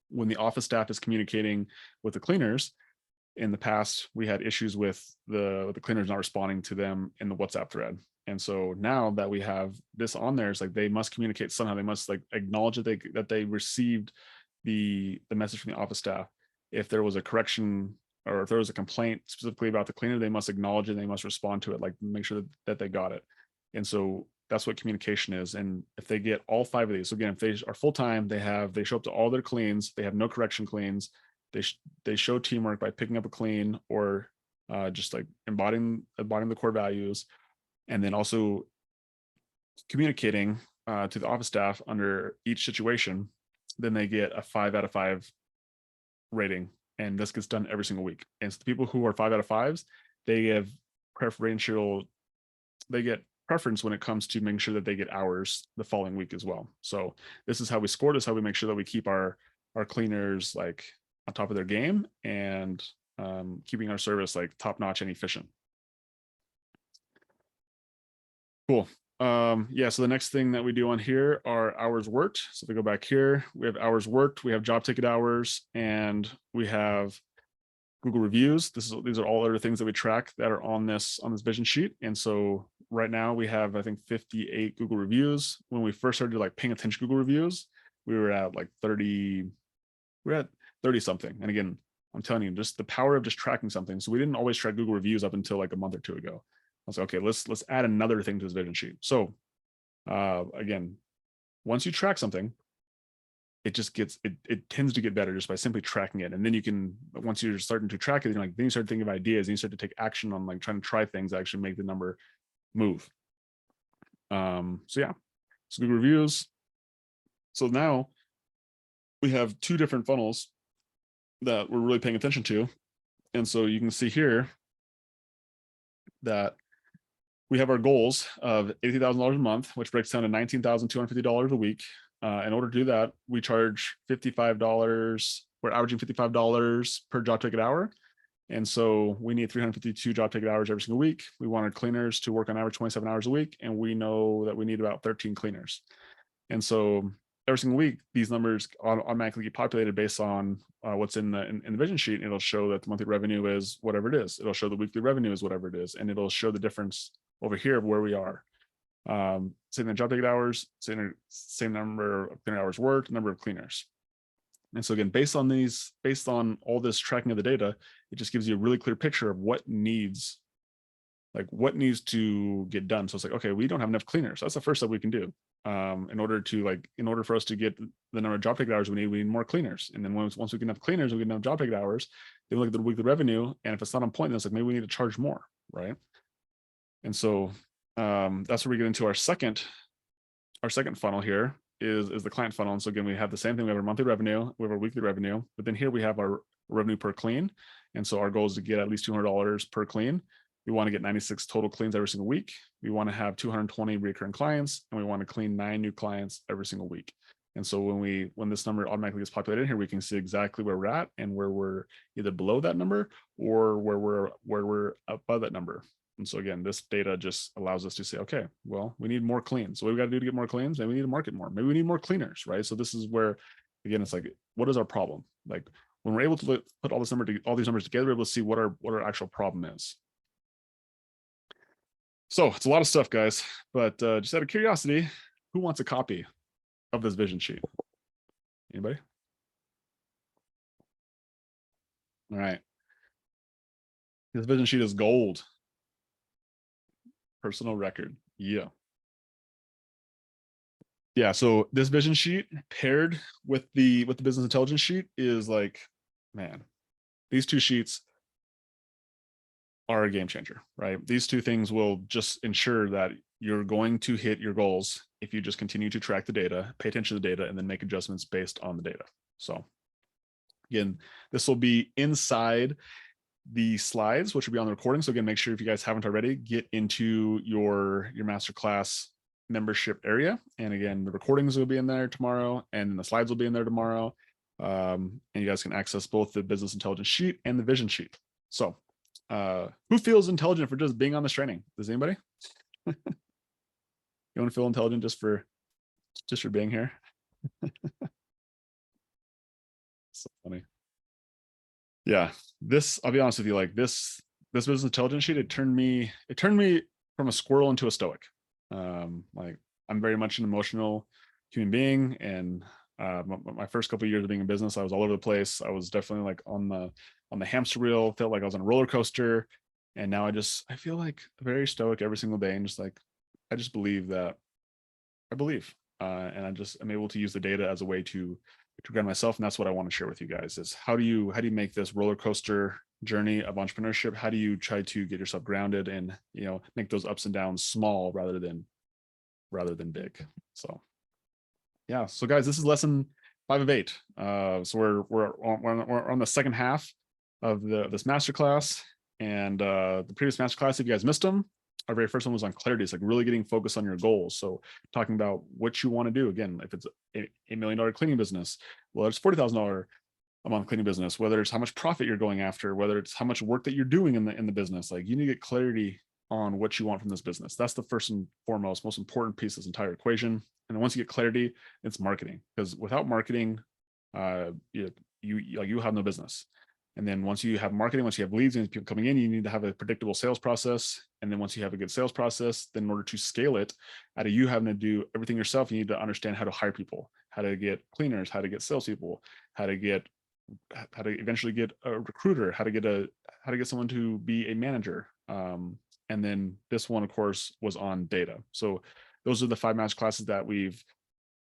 when the office staff is communicating with the cleaners, in the past we had issues with the cleaners not responding to them in the WhatsApp thread. And so now that we have this on there, it's like they must communicate somehow. They must like acknowledge that they received the message from the office staff. If there was a correction or if there was a complaint specifically about the cleaner, they must acknowledge it. They must respond to it, like make sure that they got it. And so that's what communication is. And if they get all 5 of these, so again, if they are full-time, they show up to all their cleans, they have no correction cleans, they show teamwork by picking up a clean or just like embodying the core values, and then also communicating to the office staff under each situation, then they get a 5 out of 5 rating. And this gets done every single week. And so the people who are 5 out of 5s, they get preference when it comes to making sure that they get hours the following week as well. So this is how we score. This is how we make sure that we keep our cleaners like on top of their game and keeping our service like top notch and efficient. Cool. Yeah, so the next thing that we do on here are hours worked. So if we go back here, we have hours worked, we have job ticket hours, and we have Google reviews. These are all other things that we track that are on this vision sheet. And so right now we have, I think, 58 Google reviews. When we first started like paying attention to Google reviews, we were at like 30 something. And again, I'm telling you, just the power of just tracking something. So we didn't always track Google reviews up until like a month or 2 ago. I was like, okay, let's add another thing to this vision sheet. So again, once you track something, it just gets, it tends to get better just by simply tracking it. And then you can, once you're starting to track it, then you start thinking of ideas, and you start to take action on like trying to try things that actually make the number move. So yeah, so Google reviews. So now we have 2 different funnels that we're really paying attention to. And so you can see here that we have our goals of $80,000 a month, which breaks down to $19,250 a week. In order to do that, we charge $55. We're averaging $55 per job ticket hour. And so we need 352 job ticket hours every single week. We want our cleaners to work on average 27 hours a week. And we know that we need about 13 cleaners. And so every single week, these numbers automatically get populated based on what's in the vision sheet. And it'll show that the monthly revenue is whatever it is. It'll show the weekly revenue is whatever it is. And it'll show the difference over here of where we are. Same the job ticket hours, same number of cleaner hours worked, number of cleaners. And so again, based on all this tracking of the data, it just gives you a really clear picture of what needs to get done. So it's like, okay, we don't have enough cleaners. That's the first step we can do. In order for us to get the number of job ticket hours we need more cleaners. And then once we get enough cleaners, we get enough job ticket hours, then we look at the weekly revenue. And if it's not on point, then it's like, maybe we need to charge more, right? And so that's where we get into our second funnel here is the client funnel. And so again, we have the same thing. We have our monthly revenue, we have our weekly revenue, but then here we have our revenue per clean. And so our goal is to get at least $200 per clean. We want to get 96 total cleans every single week. We want to have 220 recurring clients, and we want to clean 9 new clients every single week. And so when this number automatically gets populated in here, we can see exactly where we're at and where we're either below that number or where we're above that number. And so again, this data just allows us to say, okay, well, we need more cleans. So what we got to do to get more cleans? Maybe we need to market more. Maybe we need more cleaners, right? So this is where, again, it's like, what is our problem? Like when we're able to put all these numbers together, we're able to see what our actual problem is. So it's a lot of stuff, guys, but just out of curiosity, who wants a copy of this vision sheet? Anybody? All right. This vision sheet is gold. Personal record. Yeah. Yeah. So this vision sheet paired with the business intelligence sheet is like, man, these 2 sheets are a game changer, right? These 2 things will just ensure that you're going to hit your goals if you just continue to track the data, pay attention to the data, and then make adjustments based on the data. So again, this will be inside the slides, which will be on the recording. So again, make sure if you guys haven't already, get into your masterclass membership area. And again, the recordings will be in there tomorrow, and the slides will be in there tomorrow. And you guys can access both the business intelligence sheet and the vision sheet. So who feels intelligent for just being on this training? Does anybody? You want to feel intelligent just for being here? So funny. Yeah, this, I'll be honest with you, like this business intelligence sheet, it turned me from a squirrel into a stoic. Like I'm very much an emotional human being, and my first couple of years of being in business, I was all over the place. I was definitely like on the hamster wheel, felt like I was on a roller coaster. And now I feel like very stoic every single day, and just like I just believe that I believe, and I'm able to use the data as a way to ground myself. And that's what I want to share with you guys: is how do you make this roller coaster journey of entrepreneurship? How do you try to get yourself grounded and make those ups and downs small rather than big? So yeah, so guys, this is lesson 5 of 8. So we're on the second half of this masterclass, and the previous masterclass, if you guys missed them, our very first one was on clarity. It's like really getting focused on your goals. So talking about what you want to do. Again, if it's $8 million cleaning business, well, it's $40,000 a month cleaning business. Whether it's how much profit you're going after, whether it's how much work that you're doing in the business, like you need to get clarity on what you want from this business. That's the first and foremost, most important piece of this entire equation. And then once you get clarity, it's marketing. Because without marketing, you have no business. And then once you have marketing, once you have leads and people coming in, you need to have a predictable sales process. And then once you have a good sales process, then in order to scale it, out of you having to do everything yourself, you need to understand how to hire people, how to get cleaners, how to get salespeople, how to eventually get a recruiter, how to get someone to be a manager. And then this one, of course, was on data. So those are the 5 master classes that we've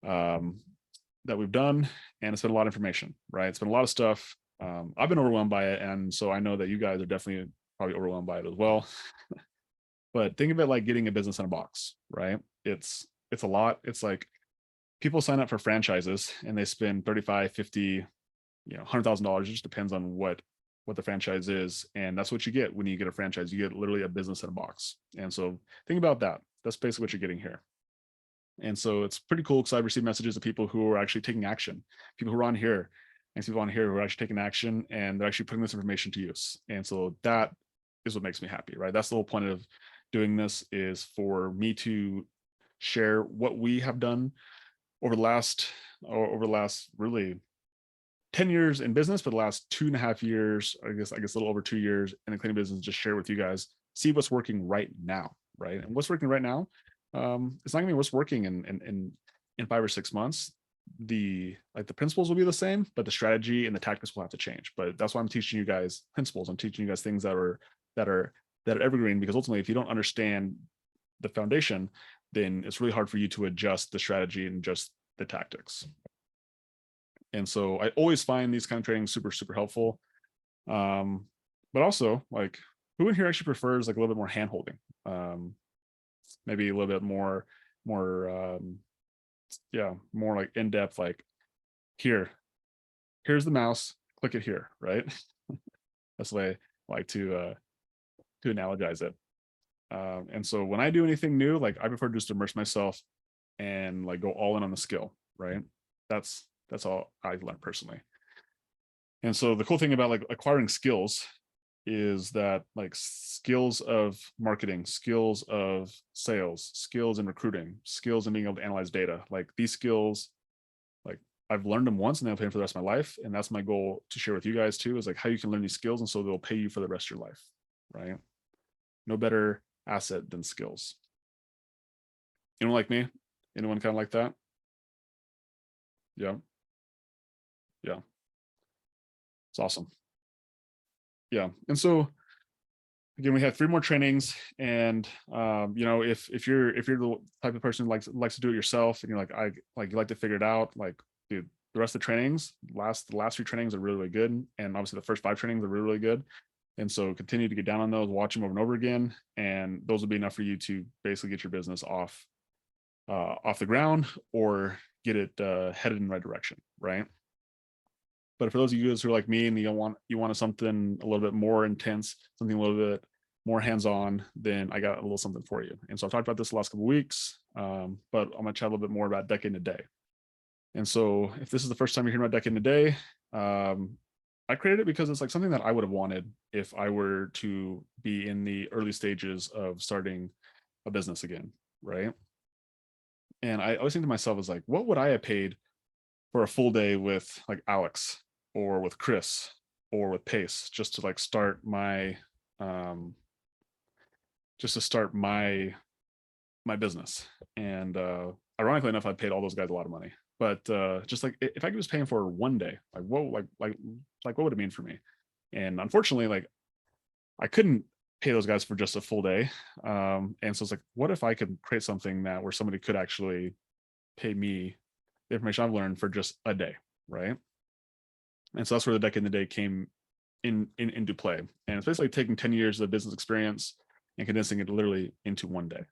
done, and it's been a lot of information, right? It's been a lot of stuff. I've been overwhelmed by it, and so I know that you guys are definitely probably overwhelmed by it as well. But think of it like getting a business in a box, right? It's a lot. It's like people sign up for franchises and they spend 35, 50, $100,000. It just depends on what the franchise is, and that's what you get when you get a franchise. You get literally a business in a box. And so think about that. That's basically what you're getting here. And so it's pretty cool because I've received messages of people who are actually taking action, people who are on here, and people on here who are actually taking action, and they're actually putting this information to use. And so that is what makes me happy, right? That's the whole point of doing this, is for me to share what we have done over the last really 10 years in business, but the last 2.5 years, I guess a little over 2 years in the cleaning business, just share with you guys, see what's working right now, right? And what's working right now, it's not gonna be what's working in 5 or 6 months. The principles will be the same, but the strategy and the tactics will have to change. But that's why I'm teaching you guys principles. I'm teaching you guys things that are evergreen, because ultimately, if you don't understand the foundation, then it's really hard for you to adjust the strategy and just the tactics. And so I always find these kind of trainings super, super helpful. But also, like, who in here actually prefers like a little bit more hand-holding? Maybe a little bit more like in-depth, like here's the mouse, click it here, right? That's the way I like to analogize it. And so when I do anything new, like I prefer just to immerse myself and like go all in on the skill, right? That's all I've learned personally. And so the cool thing about like acquiring skills is that like skills of marketing, skills of sales, skills in recruiting, skills in being able to analyze data, like these skills, like I've learned them once and they'll pay for the rest of my life. And that's my goal to share with you guys too, is like how you can learn these skills, and so they'll pay you for the rest of your life, right? No better asset than skills. Anyone like me? Anyone kind of like that? Yeah. Yeah. It's awesome. Yeah. And so again, we have 3 more trainings, and if you're the type of person who likes to do it yourself, and you're like you like to figure it out, like dude, the rest of the trainings, the last 3 trainings are really, really good, and obviously the first 5 trainings are really, really good. And so continue to get down on those, watch them over and over again, and those will be enough for you to basically get your business off the ground, or get it headed in the right direction, right? But for those of you guys who are like me and you wanted something a little bit more intense, something a little bit more hands-on, then I got a little something for you. And so I've talked about this the last couple of weeks, but I'm gonna chat a little bit more about decade in a day. And so if this is the first time you're hearing about decade in a day, I created it because it's like something that I would have wanted if I were to be in the early stages of starting a business again, right? And I always think to myself is like, what would I have paid for a full day with like Alex or with Chris or with Pace just to like start my my business? And ironically enough, I paid all those guys a lot of money. But just like if I was paying for one day, like whoa, like what would it mean for me? And unfortunately, like I couldn't pay those guys for just a full day. And so it's like, what if I could create something that where somebody could actually pay me the information I've learned for just a day, right? And so that's where the decade in the day came into play. And it's basically taking 10 years of business experience and condensing it literally into one day.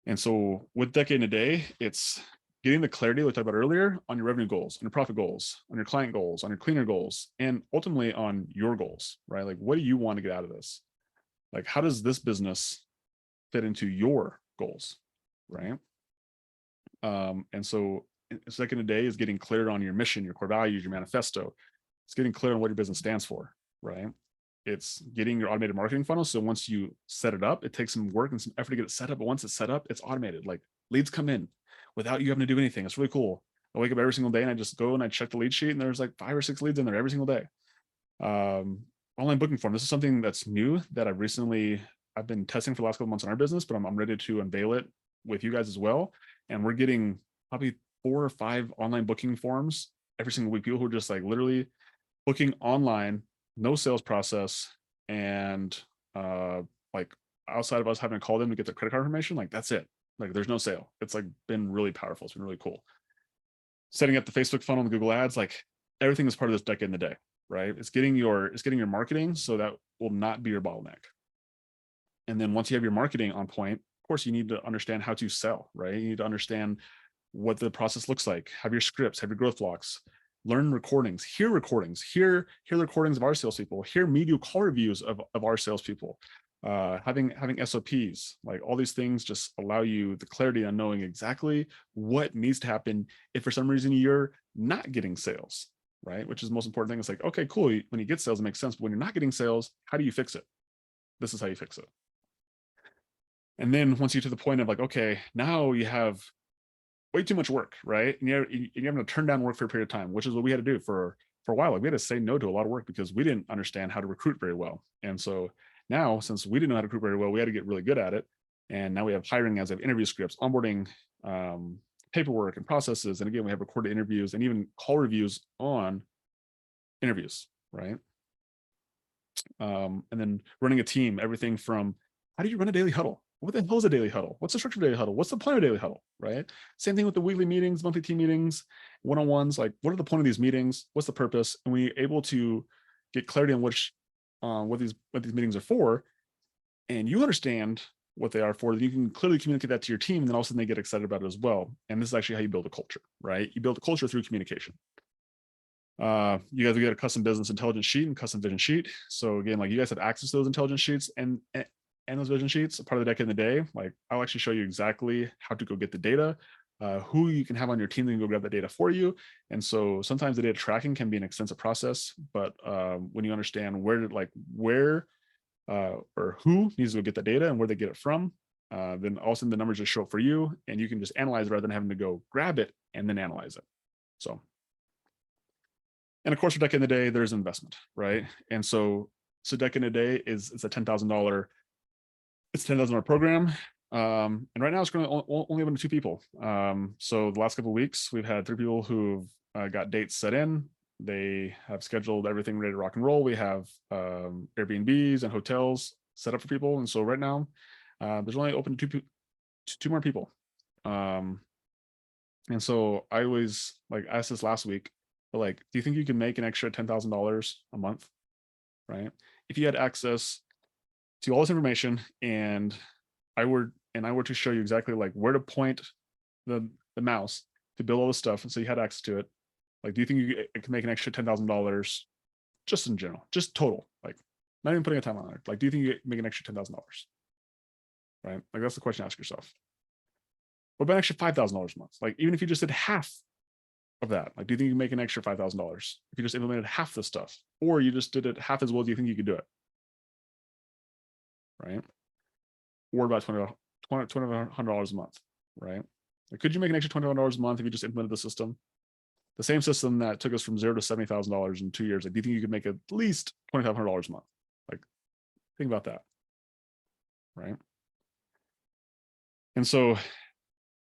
And so with decade in a day, it's getting the clarity we talked about earlier on your revenue goals, on your profit goals, on your client goals, on your cleaner goals, and ultimately on your goals, right? Like, what do you want to get out of this? Like, how does this business fit into your goals, right? And so second a day is getting clear on your mission, your core values, your manifesto. It's getting clear on what your business stands for, right? It's getting your automated marketing funnel. So once you set it up, it takes some work and some effort to get it set up. But once it's set up, it's automated. Like leads come in without you having to do anything. It's really cool. I wake up every single day and I just go and I check the lead sheet and there's like 5 or 6 leads in there every single day. Online booking form. This is something that's new that I've been testing for the last couple months in our business, but I'm ready to unveil it with you guys as well. And we're getting probably 4 or 5 online booking forms every single week. People who are just like literally booking online, no sales process, and like outside of us having to call them to get their credit card information, like that's it. Like there's no sale. It's like been really powerful. It's been really cool. Setting up the Facebook funnel and the Google ads, like everything is part of this decade in the day, right? It's getting your marketing so that will not be your bottleneck. And then once you have your marketing on point, of course, you need to understand how to sell, right? You need to understand what the process looks like. Have your scripts, have your growth blocks, learn recordings, hear the recordings of our salespeople, hear media call reviews of our salespeople, having SOPs, like all these things just allow you the clarity on knowing exactly what needs to happen if for some reason you're not getting sales, right? Which is the most important thing. It's like, okay, cool. When you get sales, it makes sense. But when you're not getting sales, how do you fix it? This is how you fix it. And then once you get to the point of like, okay, now you have way too much work, right? And you're having to turn down work for a period of time, which is what we had to do for a while. Like we had to say no to a lot of work because we didn't understand how to recruit very well. And so now, since we didn't know how to recruit very well, we had to get really good at it. And now we have hiring ads, we have interview scripts, onboarding, paperwork and processes. And again, we have recorded interviews and even call reviews on interviews, right? And then running a team, everything from how do you run a daily huddle? What the hell is a daily huddle? What's the structure of a daily huddle? What's the point of a daily huddle, right? Same thing with the weekly meetings, monthly team meetings, one-on-ones. Like, what are the point of these meetings? What's the purpose? And we're able to get clarity on what these meetings are for, and you understand what they are for, then you can clearly communicate that to your team, and then all of a sudden they get excited about it as well. And this is actually how you build a culture, right? You build a culture through communication. You guys will get a custom business intelligence sheet and custom vision sheet. So again, like you guys have access to those intelligence sheets and those vision sheets, part of the decade in the day. Like I'll actually show you exactly how to go get the data, who you can have on your team that can go grab that data for you. And so sometimes the data tracking can be an extensive process, but when you understand where or who needs to go get the data and where they get it from, then all of a sudden the numbers just show up for you and you can just analyze it rather than having to go grab it and then analyze it. So, and of course, for decade in the day, there's investment, right? And so decade in a day it's a $10,000. It's a $10,000 program. And right now it's currently only open to 2 people. So the last couple of weeks, we've had 3 people who've got dates set in. They have scheduled everything ready to rock and roll. We have Airbnbs and hotels set up for people. And so right now, there's only open to 2 more people. And so I always like asked this last week, but like, do you think you can make an extra $10,000 a month, right? If you had access to all this information and I were to show you exactly like where to point the mouse to build all this stuff, and so you had access to it, Like, do you think you can make an extra $10,000 just in general, just total, like not even putting a time on it? Like, do you think you make an extra $10,000? Right? Like, that's the question to ask yourself. What about an extra $5,000 a month? Like, even if you just did half of that, like, do you think you can make an extra $5,000 if you just implemented half the stuff, or you just did it half as well? Do you think you could do it? Right? Or about $2,100 a month, right? Like, could you make an extra $2,100 a month if you just implemented the system? The same system that took us from $0 to $70,000 in 2 years. Like, do you think you could make at least $2,500 a month? Like, think about that, right? And so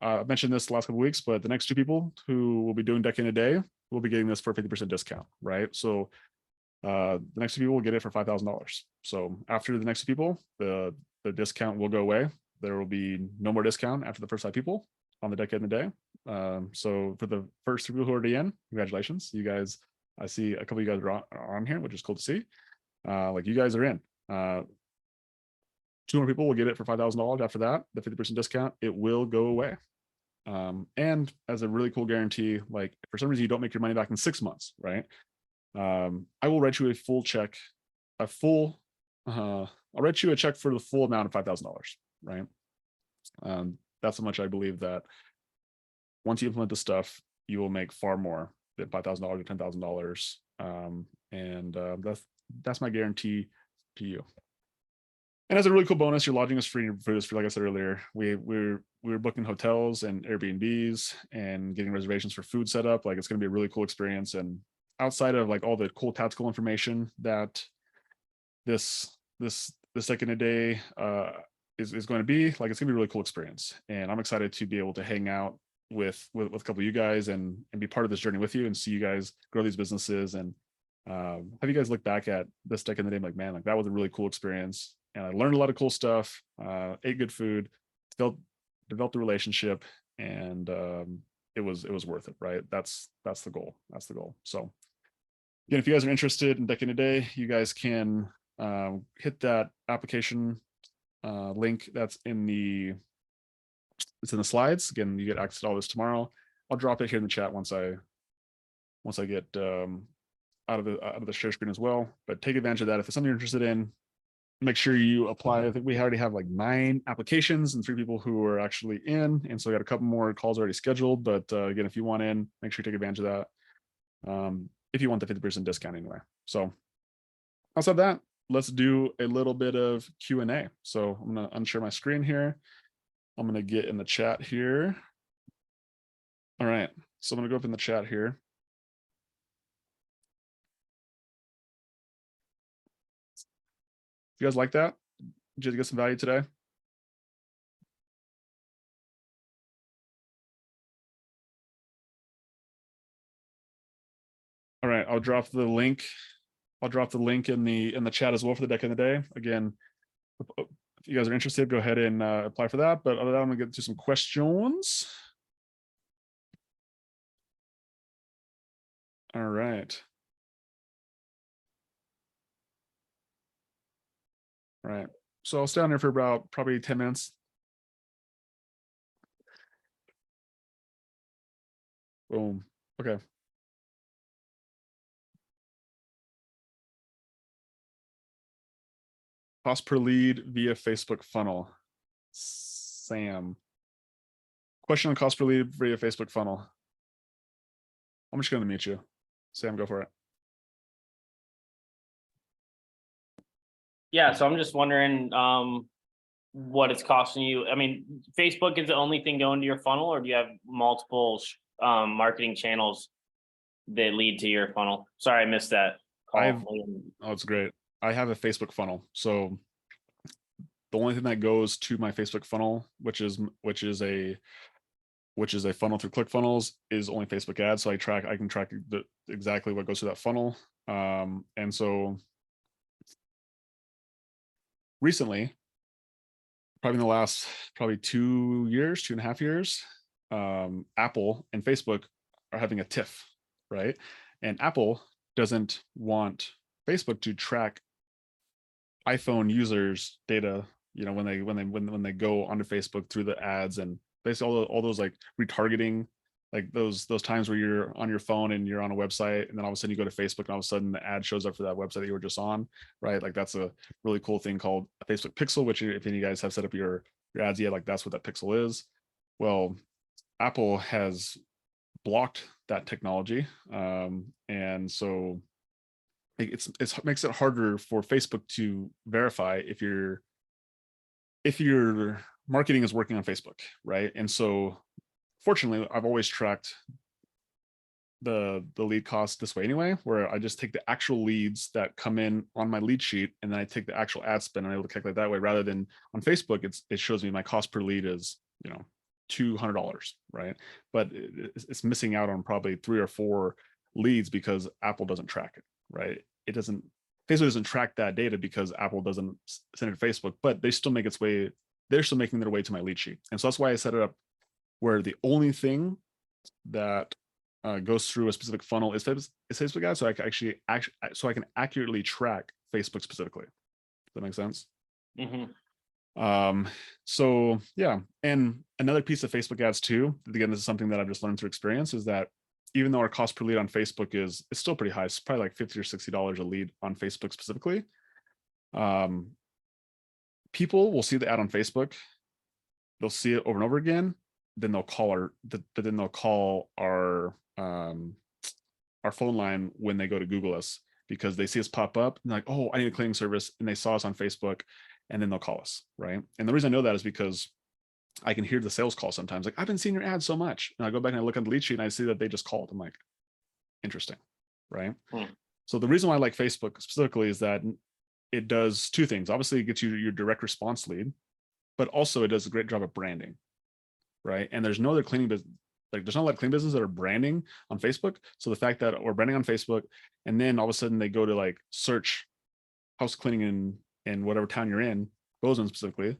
I mentioned this the last couple of weeks, but the next 2 people who will be doing Deck in a Day will be getting this for a 50% discount, right? So the next 2 people will get it for $5,000. So after the next 2 people, the discount will go away. There will be no more discount after the first 5 people on the Deck in a Day. So for the first 3 people who are already in, congratulations, you guys. I see a couple of you guys are on here, which is cool to see. Like, you guys are in. 2 more people will get it for $5,000 after that. The 50% discount, it will go away. And as a really cool guarantee, like, if for some reason you don't make your money back in 6 months, right? I will write you a full check, I'll write you a check for the full amount of $5,000, right? That's how much I believe that once you implement the stuff, you will make far more than $5,000 or $10,000. And that's my guarantee to you. And as a really cool bonus, your lodging is free for this. Like I said earlier, we're booking hotels and Airbnbs and getting reservations for food set up. Like, it's going to be a really cool experience. And outside of like all the cool tactical information that this Deck in a Day is going to be, like, it's going to be a really cool experience. And I'm excited to be able to hang out with a couple of you guys and be part of this journey with you and see you guys grow these businesses and have you guys look back at this Deck in the Day like, man, like, that was a really cool experience. And I learned a lot of cool stuff, ate good food, developed a relationship, and it was worth it, right? That's the goal. That's the goal. So again, if you guys are interested in Deck in a Day, you guys can hit that application link that's in the slides. Again, you get access to all this tomorrow. I'll drop it here in the chat once I get out of the share screen as well. But take advantage of that. If it's something you're interested in, make sure you apply. I think we already have like 9 applications and 3 people who are actually in. And so we got a couple more calls already scheduled. But again, if you want in, make sure you take advantage of that. If you want the 50% discount anyway. So outside of that, let's do a little bit of Q&A. So I'm going to unshare my screen here. I'm going to get in the chat here. All right. So I'm going to go up in the chat here. You guys like that? Did you get some value today? All right, I'll drop the link. I'll drop the link in the chat as well for the Deck in the Day. Again, if you guys are interested, go ahead and apply for that. But other than that, I'm gonna get to some questions. All right. All right. So I'll stay on here for about probably 10 minutes. Boom. Okay. Cost per lead via Facebook funnel. Sam. Question on cost per lead via Facebook funnel. I'm just going to mute you. Sam, go for it.
Yeah, so I'm just wondering what it's costing you. I mean, Facebook is the only thing going to your funnel, or do you have multiple marketing channels that lead to your funnel? Sorry, I missed that.
Oh, it's great. I have a Facebook funnel. So the only thing that goes to my Facebook funnel, which is a funnel through ClickFunnels, is only Facebook ads. So I can track exactly what goes through that funnel. And so recently, probably in the last 2.5 years, Apple and Facebook are having a tiff, right? And Apple doesn't want Facebook to track iPhone users' data, when they go onto Facebook through the ads and basically all those like retargeting Like those times where you're on your phone and you're on a website, and then all of a sudden you go to Facebook, and all of a sudden the ad shows up for that website that you were just on, right? Like that's a really cool thing called a Facebook pixel, which if any of you guys have set up your ads yet, like that's what that pixel is. Well, Apple has blocked that technology, and so it makes it harder for Facebook to verify if your marketing is working on Facebook, right? And so fortunately, I've always tracked the lead cost this way anyway, where I just take the actual leads that come in on my lead sheet, and then I take the actual ad spend and I'm able to calculate that way, rather than on Facebook, it shows me my cost per lead is, $200, right? But it's missing out on probably 3 or 4 leads because Apple doesn't track it, right? Facebook doesn't track that data because Apple doesn't send it to Facebook, but they're still making their way to my lead sheet. And so that's why I set it up where the only thing that goes through a specific funnel is Facebook ads, so I can so I can accurately track Facebook specifically. Does that make sense? So yeah, and another piece of Facebook ads too, again, this is something that I've just learned through experience, is that even though our cost per lead on Facebook it's still pretty high, it's probably like $50 or $60 a lead on Facebook specifically. People will see the ad on Facebook, they'll see it over and over again, then they'll call our phone line when they go to Google us, because they see us pop up and like, oh, I need a cleaning service, and they saw us on Facebook, and then they'll call us, right? And the reason I know that is because I can hear the sales call sometimes, like, I've been seeing your ad so much, and I go back and I look on the lead sheet and I see that they just called. I'm like, interesting, right? So the reason why I like Facebook specifically is that it does 2 things. Obviously, it gets you your direct response lead, but also it does a great job of branding, right? And there's no other cleaning business, like there's not a lot of cleaning businesses that are branding on Facebook. So the fact that we're branding on Facebook, and then all of a sudden they go to like search house cleaning in whatever town you're in, Bozeman specifically,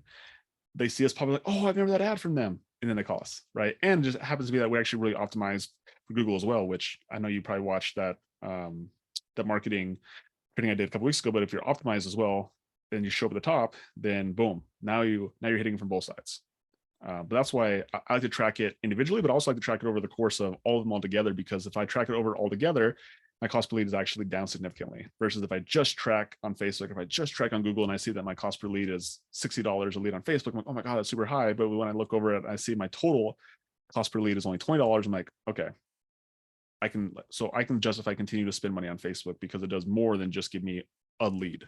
they see us probably like, oh, I remember that ad from them, and then they call us, right? And it just happens to be that we actually really optimize for Google as well, which I know you probably watched that marketing training I did a couple weeks ago. But if you're optimized as well, then you show up at the top, then boom, now you're hitting from both sides. But that's why I like to track it individually, but I also like to track it over the course of all of them all together, because if I track it over all together, my cost per lead is actually down significantly, versus if I just track on Facebook, if I just track on Google and I see that my cost per lead is $60 a lead on Facebook, I'm like, oh my God, that's super high. But when I look over it, I see my total cost per lead is only $20. I'm like, okay, I can justify continue to spend money on Facebook because it does more than just give me a lead.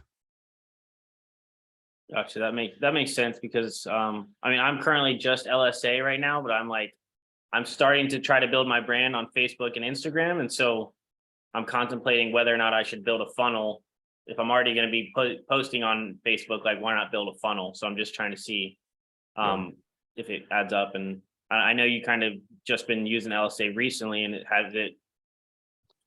Gotcha. That makes sense, because I mean, I'm currently just LSA right now, but I'm starting to try to build my brand on Facebook and Instagram, and so I'm contemplating whether or not I should build a funnel. If I'm already going to be posting on Facebook, like, why not build a funnel? So I'm just trying to see if it adds up. And I know you kind of just been using LSA recently, and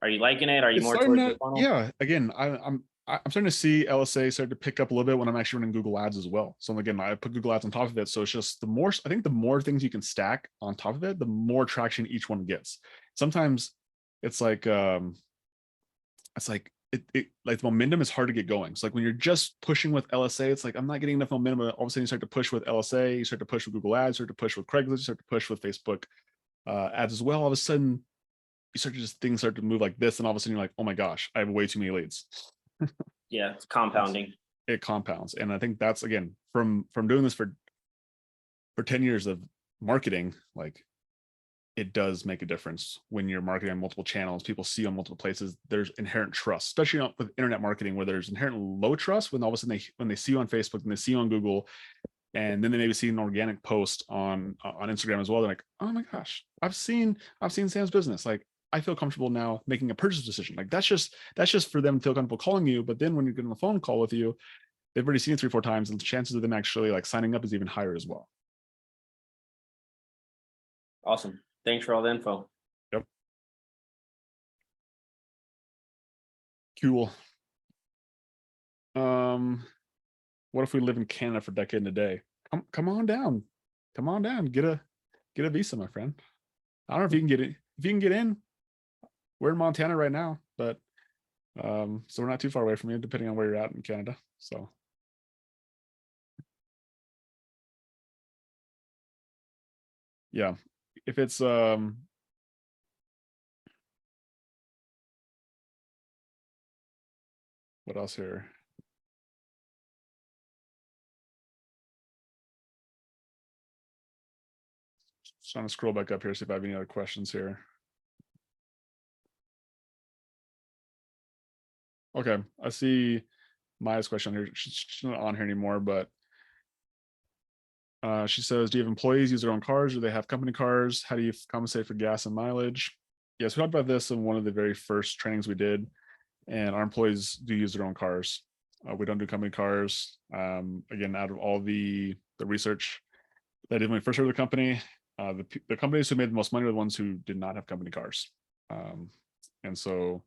are you liking it? Are you more towards the funnel?
Yeah, again, I'm starting to see LSA start to pick up a little bit when I'm actually running Google ads as well. So again, I put Google ads on top of it. So it's just I think the more things you can stack on top of it, the more traction each one gets. Sometimes it's like like the momentum is hard to get going. So like when you're just pushing with LSA, it's like, I'm not getting enough momentum. All of a sudden you start to push with LSA, you start to push with Google ads, you start to push with Craigslist, you start to push with Facebook ads as well. All of a sudden things start to move like this. And all of a sudden you're like, oh my gosh, I have way too many leads.
Yeah, it's compounding.
It compounds. And I think that's, again, from doing this for 10 years of marketing, like, it does make a difference when you're marketing on multiple channels. People see you on multiple places. There's inherent trust, especially with internet marketing, where there's inherent low trust when all of a sudden when they see you on Facebook and they see you on Google, and then they maybe see an organic post on Instagram as well. They're like, oh my gosh, I've seen Sam's business. Like, I feel comfortable now making a purchase decision. Like, that's just for them to feel comfortable calling you. But then when you get on a phone call with you, they've already seen it 3 or 4 times, and the chances of them actually like signing up is even higher as well.
Awesome. Thanks for all the info.
Yep. Cool. What if we live in Canada for a decade and a day? Come on down. Come on down. Get a visa, my friend. I don't know if you can get it. If you can get in, we're in Montana right now, but so we're not too far away from you, depending on where you're at in Canada. So yeah, if it's What else here? Just trying to scroll back up here, see if I have any other questions here. Okay, I see Maya's question here. She's not on here anymore, but she says, do you have employees use their own cars or they have company cars? How do you compensate for gas and mileage? Yes, we talked about this in one of the very first trainings we did, and our employees do use their own cars. We don't do company cars. Again, out of all the research that I did when we first started the company, the companies who made the most money were the ones who did not have company cars. And so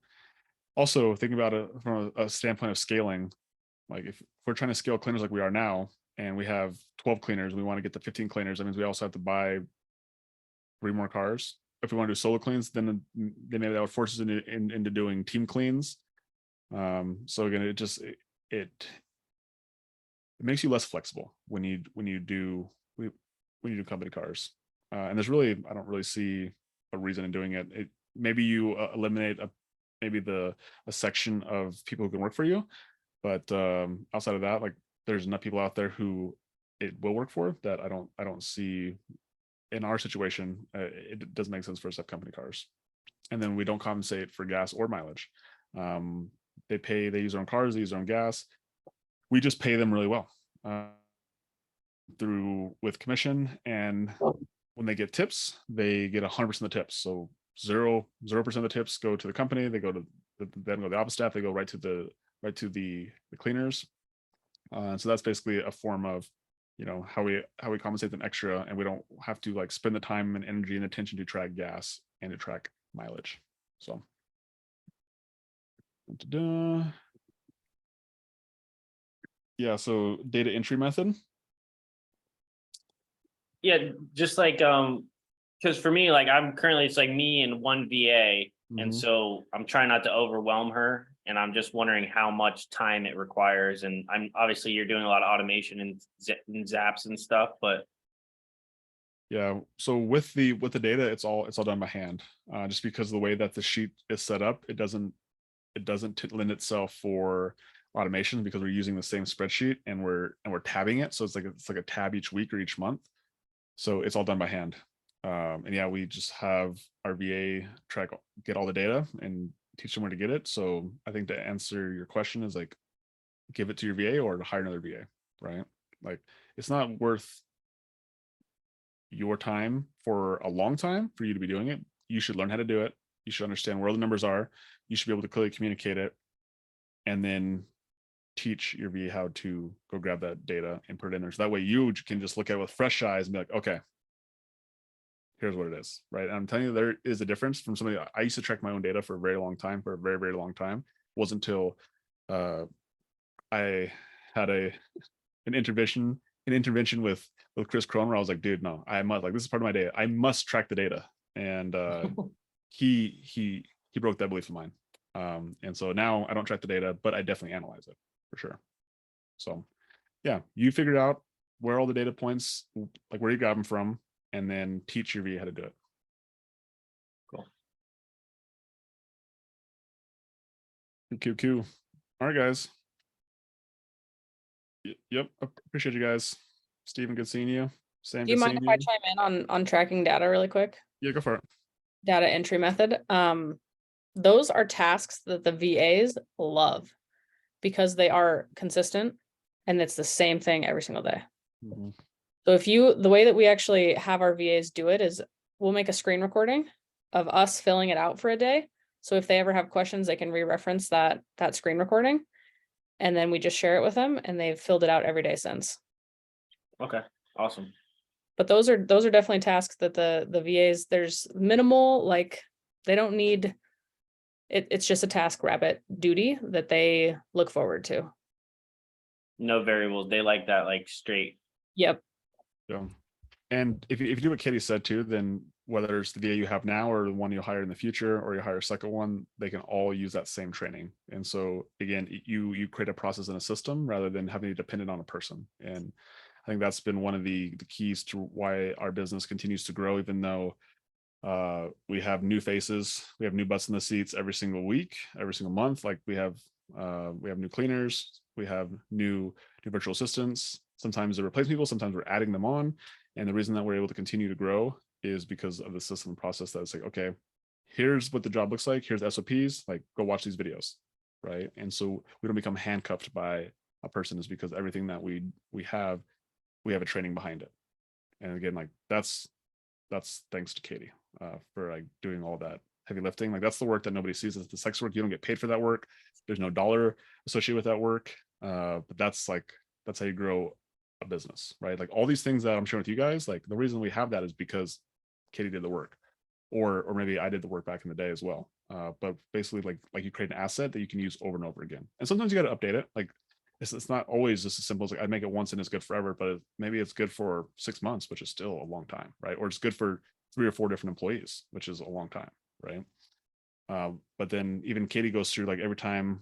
also thinking about it from a standpoint of scaling, like if we're trying to scale cleaners like we are now, and we have 12 cleaners, we want to get to 15 cleaners, that means we also have to buy 3 more cars. If we want to do solo cleans, then maybe that would force us into doing team cleans. So again, it makes you less flexible when you do company cars. And there's really, I don't really see a reason in doing it. Maybe you eliminate a section of people who can work for you, but outside of that, like there's enough people out there who it will work for that I don't see in our situation it doesn't make sense for us to have company cars. And then we don't compensate for gas or mileage. They use their own cars, they use their own gas. We just pay them really well with commission, and when they get tips, they get 100% of the tips. So 0% of the tips go to the company. They go to the office staff. They go right to the cleaners. So that's basically a form of, how we compensate them extra, and we don't have to like spend the time and energy and attention to track gas and to track mileage. So yeah, so data entry method.
Yeah, just like because for me, like I'm currently, it's like me and one VA, and so I'm trying not to overwhelm her, and I'm just wondering how much time it requires. And I'm obviously you're doing a lot of automation and zaps and stuff, but
yeah, so with the data, it's all done by hand. Just because of the way that the sheet is set up, it doesn't lend itself for automation because we're using the same spreadsheet and we're tabbing it. So it's like a tab each week or each month. So it's all done by hand. And yeah, we just have our VA get all the data and teach them where to get it. So I think to answer your question is like, give it to your VA or hire another VA, right? Like it's not worth your time for a long time for you to be doing it. You should learn how to do it. You should understand where the numbers are. You should be able to clearly communicate it, and then teach your VA how to go grab that data and put it in there. So that way you can just look at it with fresh eyes and be like, okay, here's what it is, right? And I'm telling you, there is a difference from somebody. I used to track my own data for a very long time, for a very, very long time. It wasn't until I had an intervention with Chris Crone where I was like, dude, no, I must, like, this is part of my data. I must track the data. And he broke that belief of mine. And so now I don't track the data, but I definitely analyze it for sure. So yeah, you figured out where all the data points, like where you got them from, and then teach your VA how to do it.
Cool.
Cool. All right, guys. Yep. Appreciate you guys. Steven, good seeing you. Sam,
do you mind if I chime in on tracking data really quick?
Yeah, go for it.
Data entry method. Those are tasks that the VAs love because they are consistent and it's the same thing every single day. So the way that we actually have our VAs do it is we'll make a screen recording of us filling it out for a day. So if they ever have questions, they can re-reference that screen recording, and then we just share it with them, and they've filled it out every day since.
Okay, awesome.
But those are definitely tasks that the VAs, there's minimal, like they don't need it. It's just a task rabbit duty that they look forward to.
No variables. They like that, like straight.
Yep.
Yeah. And if you do what Katie said too, then whether it's the VA you have now or the one you hire in the future, or you hire a second one, they can all use that same training. And so again, you create a process and a system rather than having to depend on a person. And I think that's been one of the keys to why our business continues to grow, even though we have new faces, we have new butts in the seats every single week, every single month. Like we have We have new cleaners, we have new virtual assistants. Sometimes they replace people, sometimes we're adding them on. And the reason that we're able to continue to grow is because of the system and process that's like, okay, here's what the job looks like, here's SOPs, like go watch these videos, right? And so we don't become handcuffed by a person, is because everything that we have a training behind it. And again, like that's thanks to Katie for like doing all that heavy lifting. Like that's the work that nobody sees. It's the sex work. You don't get paid for that work. There's no dollar associated with that work. But that's how you grow a business, right? Like all these things that I'm sharing with you guys, like the reason we have that is because Katie did the work, or maybe I did the work back in the day as well. But basically, like you create an asset that you can use over and over again. And sometimes you got to update it. Like it's not always just as simple as like I make it once and it's good forever, but maybe it's good for 6 months, which is still a long time, right? Or it's good for 3 or 4 different employees, which is a long time, right? But then even Katie goes through, like every time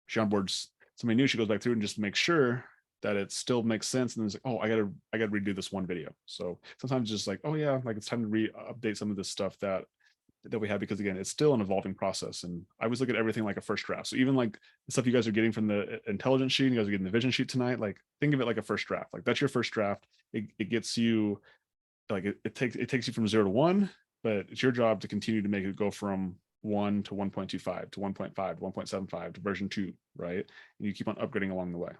she onboards somebody new, she goes back through and just makes sure that it still makes sense. And then it's like, oh, I gotta redo this one video. So sometimes it's just like, oh yeah, like it's time to update some of this stuff that we have, because again, it's still an evolving process. And I always look at everything like a first draft. So even like the stuff you guys are getting from the intelligence sheet, you guys are getting the vision sheet tonight, like think of it like a first draft. Like that's your first draft. It gets you, like it takes you from 0 to 1, but it's your job to continue to make it go from 1 to 1.25 to 1.5 to 1.75 to version 2, right? And you keep on upgrading along the way.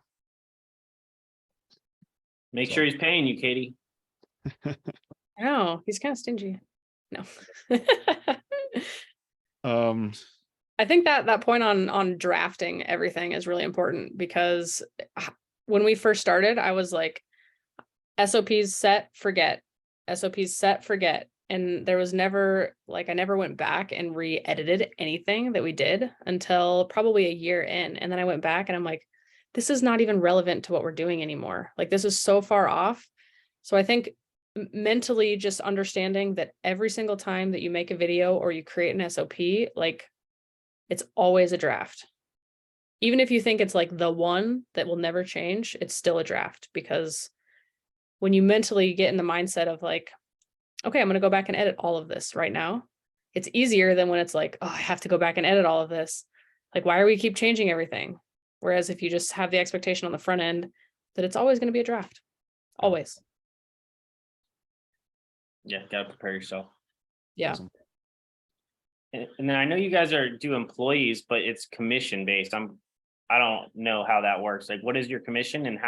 Make sure he's paying you, Katie.
No, he's kind of stingy. No. I think that point on drafting everything is really important, because when we first started, I was like, SOPs set, forget. SOPs set, forget. And there was never, like, I never went back and re-edited anything that we did until probably a year in. And then I went back and I'm like, this is not even relevant to what we're doing anymore. Like, this is so far off. So I think mentally just understanding that every single time that you make a video or you create an SOP, like it's always a draft. Even if you think it's like the one that will never change, it's still a draft, because when you mentally get in the mindset of like, okay, I'm going to go back and edit all of this right now, it's easier than when it's like, oh, I have to go back and edit all of this. Like, why are we keep changing everything? Whereas if you just have the expectation on the front end that it's always going to be a draft, always.
Yeah, gotta prepare yourself.
Yeah.
Awesome.
And then I know you guys do employees, but it's commission based. I don't know how that works. Like, what is your commission, and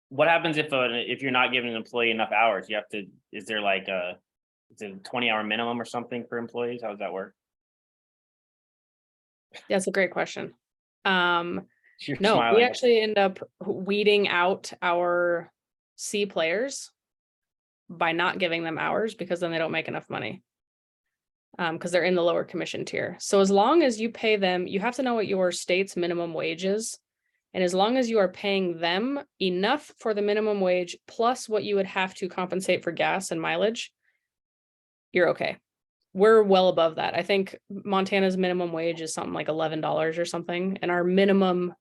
what happens if you're not giving an employee enough hours? You have to, is there like it's a 20-hour minimum or something for employees? How does that work?
That's a great question. No,
Smiling.
we actually end up weeding out our C players by not giving them hours, because then they don't make enough money. Because they're in the lower commission tier. So as long as you pay them, you have to know what your state's minimum wage is. And as long as you are paying them enough for the minimum wage, plus what you would have to compensate for gas and mileage, you're okay. We're well above that. I think Montana's minimum wage is something like $11 or something. And our minimum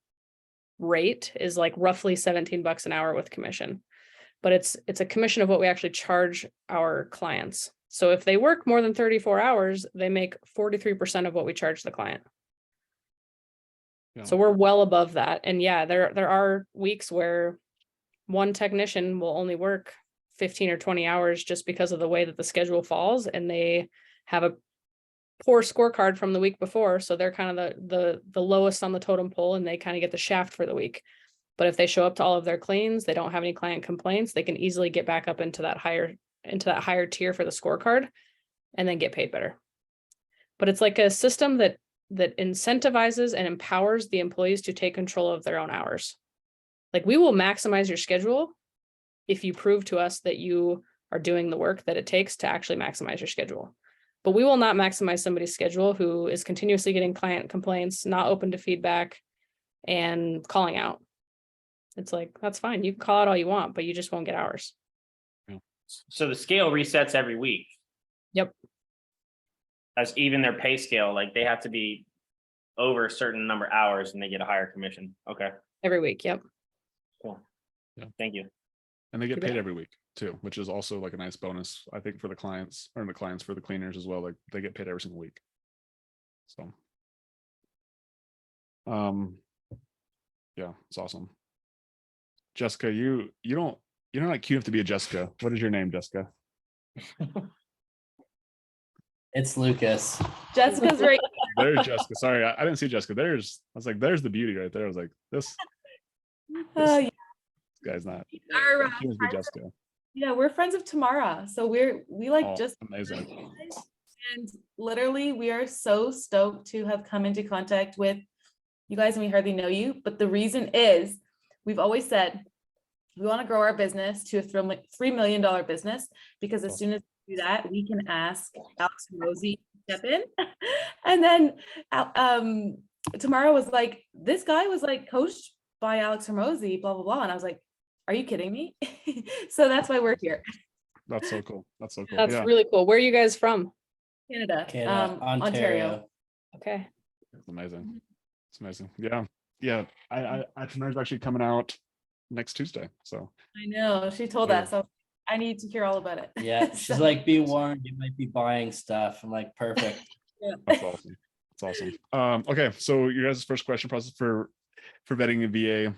rate is like roughly $17 an hour with commission. But it's a commission of what we actually charge our clients. So if they work more than 34 hours, they make 43% of what we charge the client.
Yeah.
So we're well above that. And yeah, there are weeks where one technician will only work 15 or 20 hours just because of the way that the schedule falls, and they have a poor scorecard from the week before. So they're kind of the lowest on the totem pole, and they kind of get the shaft for the week. But if they show up to all of their cleans, they don't have any client complaints, they can easily get back up into that higher tier for the scorecard and then get paid better. But it's like a system that incentivizes and empowers the employees to take control of their own hours. Like, we will maximize your schedule if you prove to us that you are doing the work that it takes to actually maximize your schedule. But we will not maximize somebody's schedule who is continuously getting client complaints, not open to feedback, and calling out. It's like, that's fine. You can call out all you want, but you just won't get hours.
So the scale resets every week.
Yep.
As even their pay scale, like they have to be over a certain number of hours and they get a higher commission. Okay.
Every week. Yep.
Cool.
Yeah.
Thank you.
And they get paid every week too, which is also like a nice bonus, I think, for the clients, or the clients for the cleaners as well. Like they get paid every single week. So Yeah, it's awesome. Jessica, you're not cute enough to be a Jessica. What is your name, Jessica?
It's Lucas.
Jessica's right.
There's Jessica. Sorry, I didn't see Jessica. I was like, there's the beauty right there. I was like, this
Yeah.
guy's not.
Our,
She must be Jessica.
yeah, we're friends of Tamara. So we like
Oh,
just
amazing.
and literally we are so stoked to have come into contact with you guys, and we hardly know you. But the reason is we've always said we want to grow our business to a $3 million business, because as soon as we do that, we can ask Alex and Rosie to step in. And then Tamara was like, this guy was like coached by Alex and Rosie, blah, blah, blah. And I was like, are you kidding me? So that's why we're here.
That's so cool. That's so cool.
That's
Yeah,
really cool. Where are you guys from?
Canada,
Ontario.
Okay.
it's amazing. It's amazing. Yeah, yeah. Tamara's actually coming out next Tuesday. So
I know, she told
Yeah.
us, so I need to hear all about it.
Yeah, she's like, be warned, you might be buying stuff. I'm like, perfect.
that's awesome. That's awesome. Okay, so your guys' first question process for vetting a VA.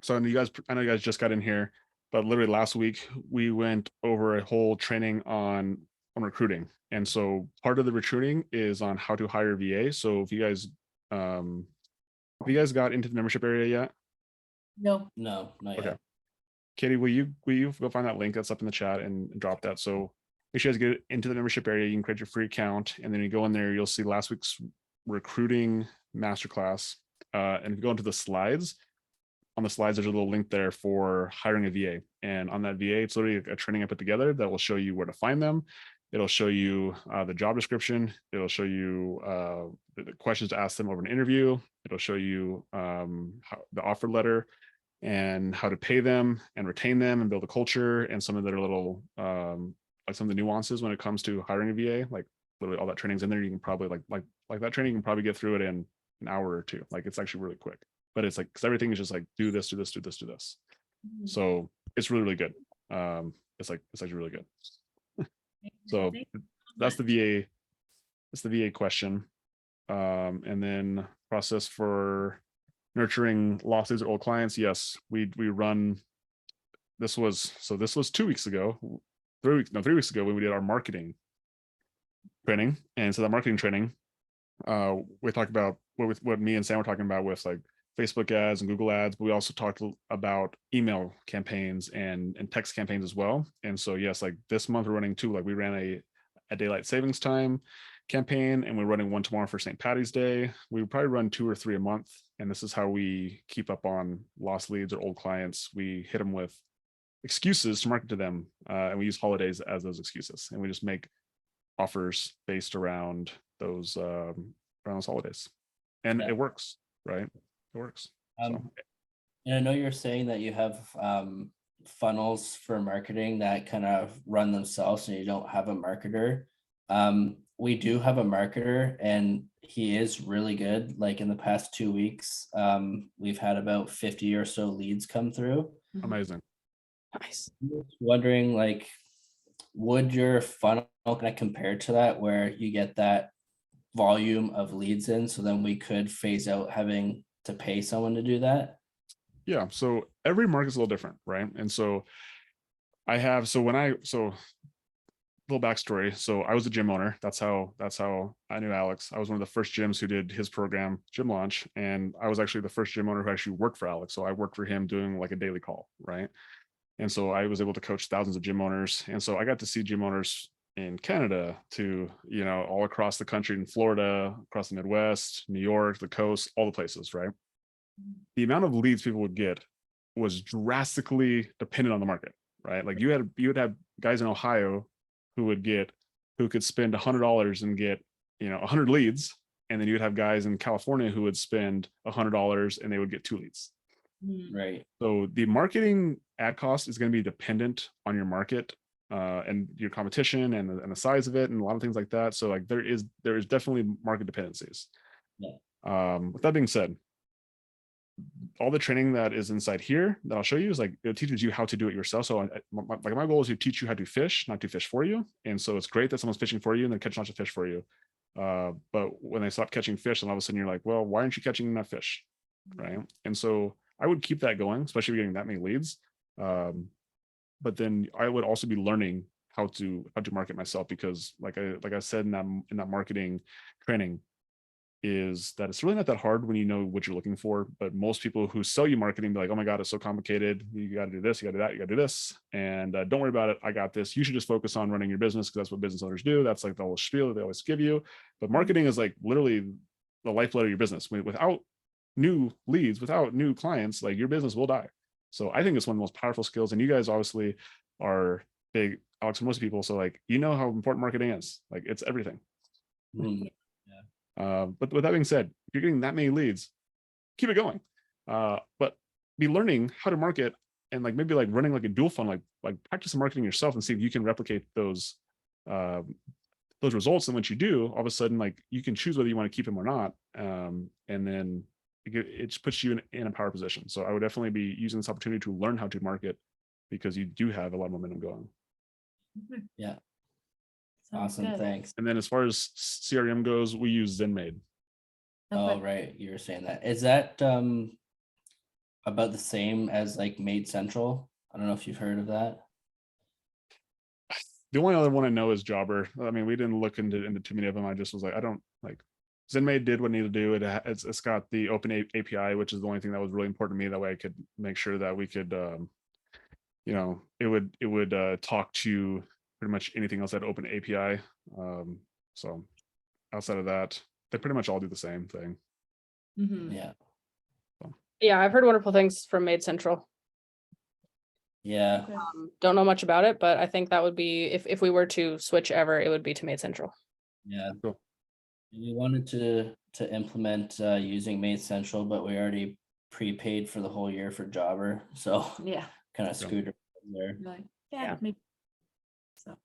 So I know you guys just got in here, but literally last week we went over a whole training on recruiting. And so part of the recruiting is on how to hire VA. So if you guys got into the membership area yet?
No,
No, not
Okay.
yet.
Katie, will you go find that link that's up in the chat and drop that? So make sure you guys get into the membership area. You can create your free account, and then you go in there, you'll see last week's recruiting masterclass. And if you go into the slides, on the slides, there's a little link there for hiring a VA. And on that VA, it's literally a training I put together that will show you where to find them. It'll show you the job description. It'll show you the questions to ask them over an interview. It'll show you the offer letter and how to pay them and retain them and build a culture, and some of their little like some of the nuances when it comes to hiring a VA. Like literally all that training's in there. You can probably like that training, you can probably get through it in an hour or two. Like it's actually really quick, but it's like, because everything is just like do this, do this, do this, do this. So it's really, really good. It's actually really good. So that's the VA. That's the VA question. And then process for nurturing lost leads or old clients. Yes, we run. This was 2 weeks ago, 3 weeks ago when we did our marketing training. And so that marketing training, we talked about what me and Sam were talking about with like Facebook ads and Google ads, but we also talked about email campaigns and text campaigns as well. And so yes, like this month we're running two. Like we ran a daylight savings time campaign, and we're running one tomorrow for St. Patty's Day. We would probably run 2 or 3 a month, and this is how we keep up on lost leads or old clients. We hit them with excuses to market to them, and we use holidays as those excuses, and we just make offers based around those holidays, and
Yeah.
it works, right? It works. So,
And I know you're saying that you have funnels for marketing that kind of run themselves and you don't have a marketer. We do have a marketer, and he is really good. Like in the past 2 weeks, we've had about 50 or so leads come through.
amazing.
Nice.
I'm just wondering, like, would your funnel kind of compare to that, where you get that volume of leads in, so then we could phase out having to pay someone to do that?
Yeah. So every market's a little different, right? And so little backstory. So I was a gym owner. That's how I knew Alex. I was one of the first gyms who did his program, Gym Launch. And I was actually the first gym owner who actually worked for Alex. So I worked for him doing like a daily call, right? And so I was able to coach thousands of gym owners. And so I got to see gym owners in Canada to, all across the country, in Florida, across the Midwest, New York, the coast, all the places, right? The amount of leads people would get was drastically dependent on the market, right? Like you would have guys in Ohio who could spend $100 and get 100 leads, and then you would have guys in California who would spend $100 and they would get 2 leads.
Right.
So the marketing ad cost is going to be dependent on your market and your competition and the size of it and a lot of things like that. So like there is definitely market dependencies.
Yeah.
With that being said, all the training that is inside here that I'll show you is like, it teaches you how to do it yourself. So my goal is to teach you how to fish, not to fish for you. And so it's great that someone's fishing for you and then catch lots of fish for you. But when they stop catching fish, then all of a sudden you're like, well, why aren't you catching enough fish? Right. And so I would keep that going, especially if you're getting that many leads. But then I would also be learning how to market myself, because like I said in that marketing training, is that it's really not that hard when you know what you're looking for. But most people who sell you marketing be like, oh my God, it's so complicated. You got to do this, you got to do that, you got to do this. And don't worry about it. I got this. You should just focus on running your business, because that's what business owners do. That's like the whole spiel that they always give you. But marketing is like literally the lifeblood of your business. Without new leads, without new clients, like your business will die. So I think it's one of the most powerful skills. And you guys obviously are big, Alex, for most people. So like, you know how important marketing is. Like it's everything. But with that being said, if you're getting that many leads, keep it going. But be learning how to market, and like maybe like running like a dual funnel, like practice some marketing yourself and see if you can replicate those results. And once you do, all of a sudden, like you can choose whether you want to keep them or not. And then it just puts you in a power position. So I would definitely be using this opportunity to learn how to market, because you do have a lot of momentum going.
Yeah.
Sounds
Awesome.
good.
Thanks.
And then as far as CRM goes, we use ZenMaid.
Oh,
Okay.
right. You were saying that. Is that about the same as like Made Central? I don't know if you've heard of that.
The only other one I know is Jobber. I mean, we didn't look into too many of them. I just was like, I don't like. ZenMaid did what it needed to do. It's got the open API, which is the only thing that was really important to me. That way I could make sure that we could, it would talk to pretty much anything else that open API. So outside of that, they pretty much all do the same thing.
Mhm.
Yeah.
Yeah, I've heard wonderful things from Made Central.
Yeah.
Okay.
Don't know much about it, but I think that would be, if we were to switch ever, it would be to Made Central.
Yeah.
Cool.
We wanted to implement using Made Central, but we already prepaid for the whole year for Jobber, so
Yeah.
kind of screwed there.
Like,
Yeah.
maybe. So.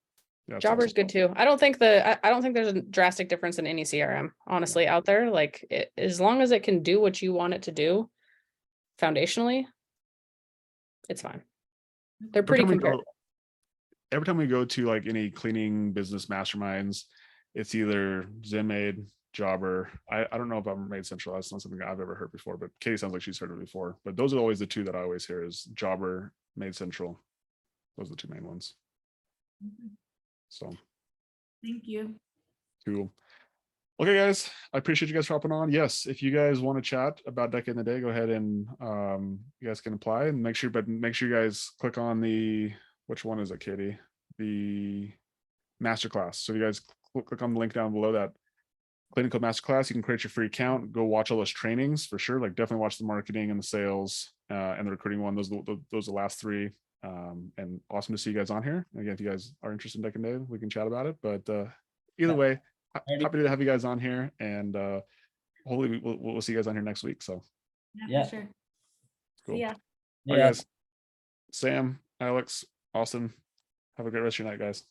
Yeah, it's
Jobber's
awesome.
good too. I don't think there's a drastic difference in any CRM, honestly, out there. Like as long as it can do what you want it to do foundationally, it's fine. They're pretty comparable.
Every time we go to like any cleaning business masterminds, it's either ZenMaid, Jobber. I don't know about Made Central. That's not something I've ever heard before, but Katie sounds like she's heard it before. But those are always the two that I always hear is Jobber, Made Central. Those are the two main ones. So
Thank you.
cool. Okay, guys, I appreciate you guys for hopping on. Yes, if you guys want to chat about Decade in the Day, go ahead and you guys can apply, and make sure you guys click on which one is it, Katie? The masterclass. So you guys click on the link down below that clinical masterclass. You can create your free account, go watch all those trainings for sure. Like definitely watch the marketing and the sales and the recruiting one. Those are the last three. And awesome to see you guys on here. Again, if you guys are interested in Decade in the Day, we can chat about it. But either way, happy to have you guys on here, and hopefully we'll see you guys on here next week. So
Yeah.
For sure.
cool.
See ya.
All right, guys. Sam, Alex, Austin, have a great rest of your night, guys.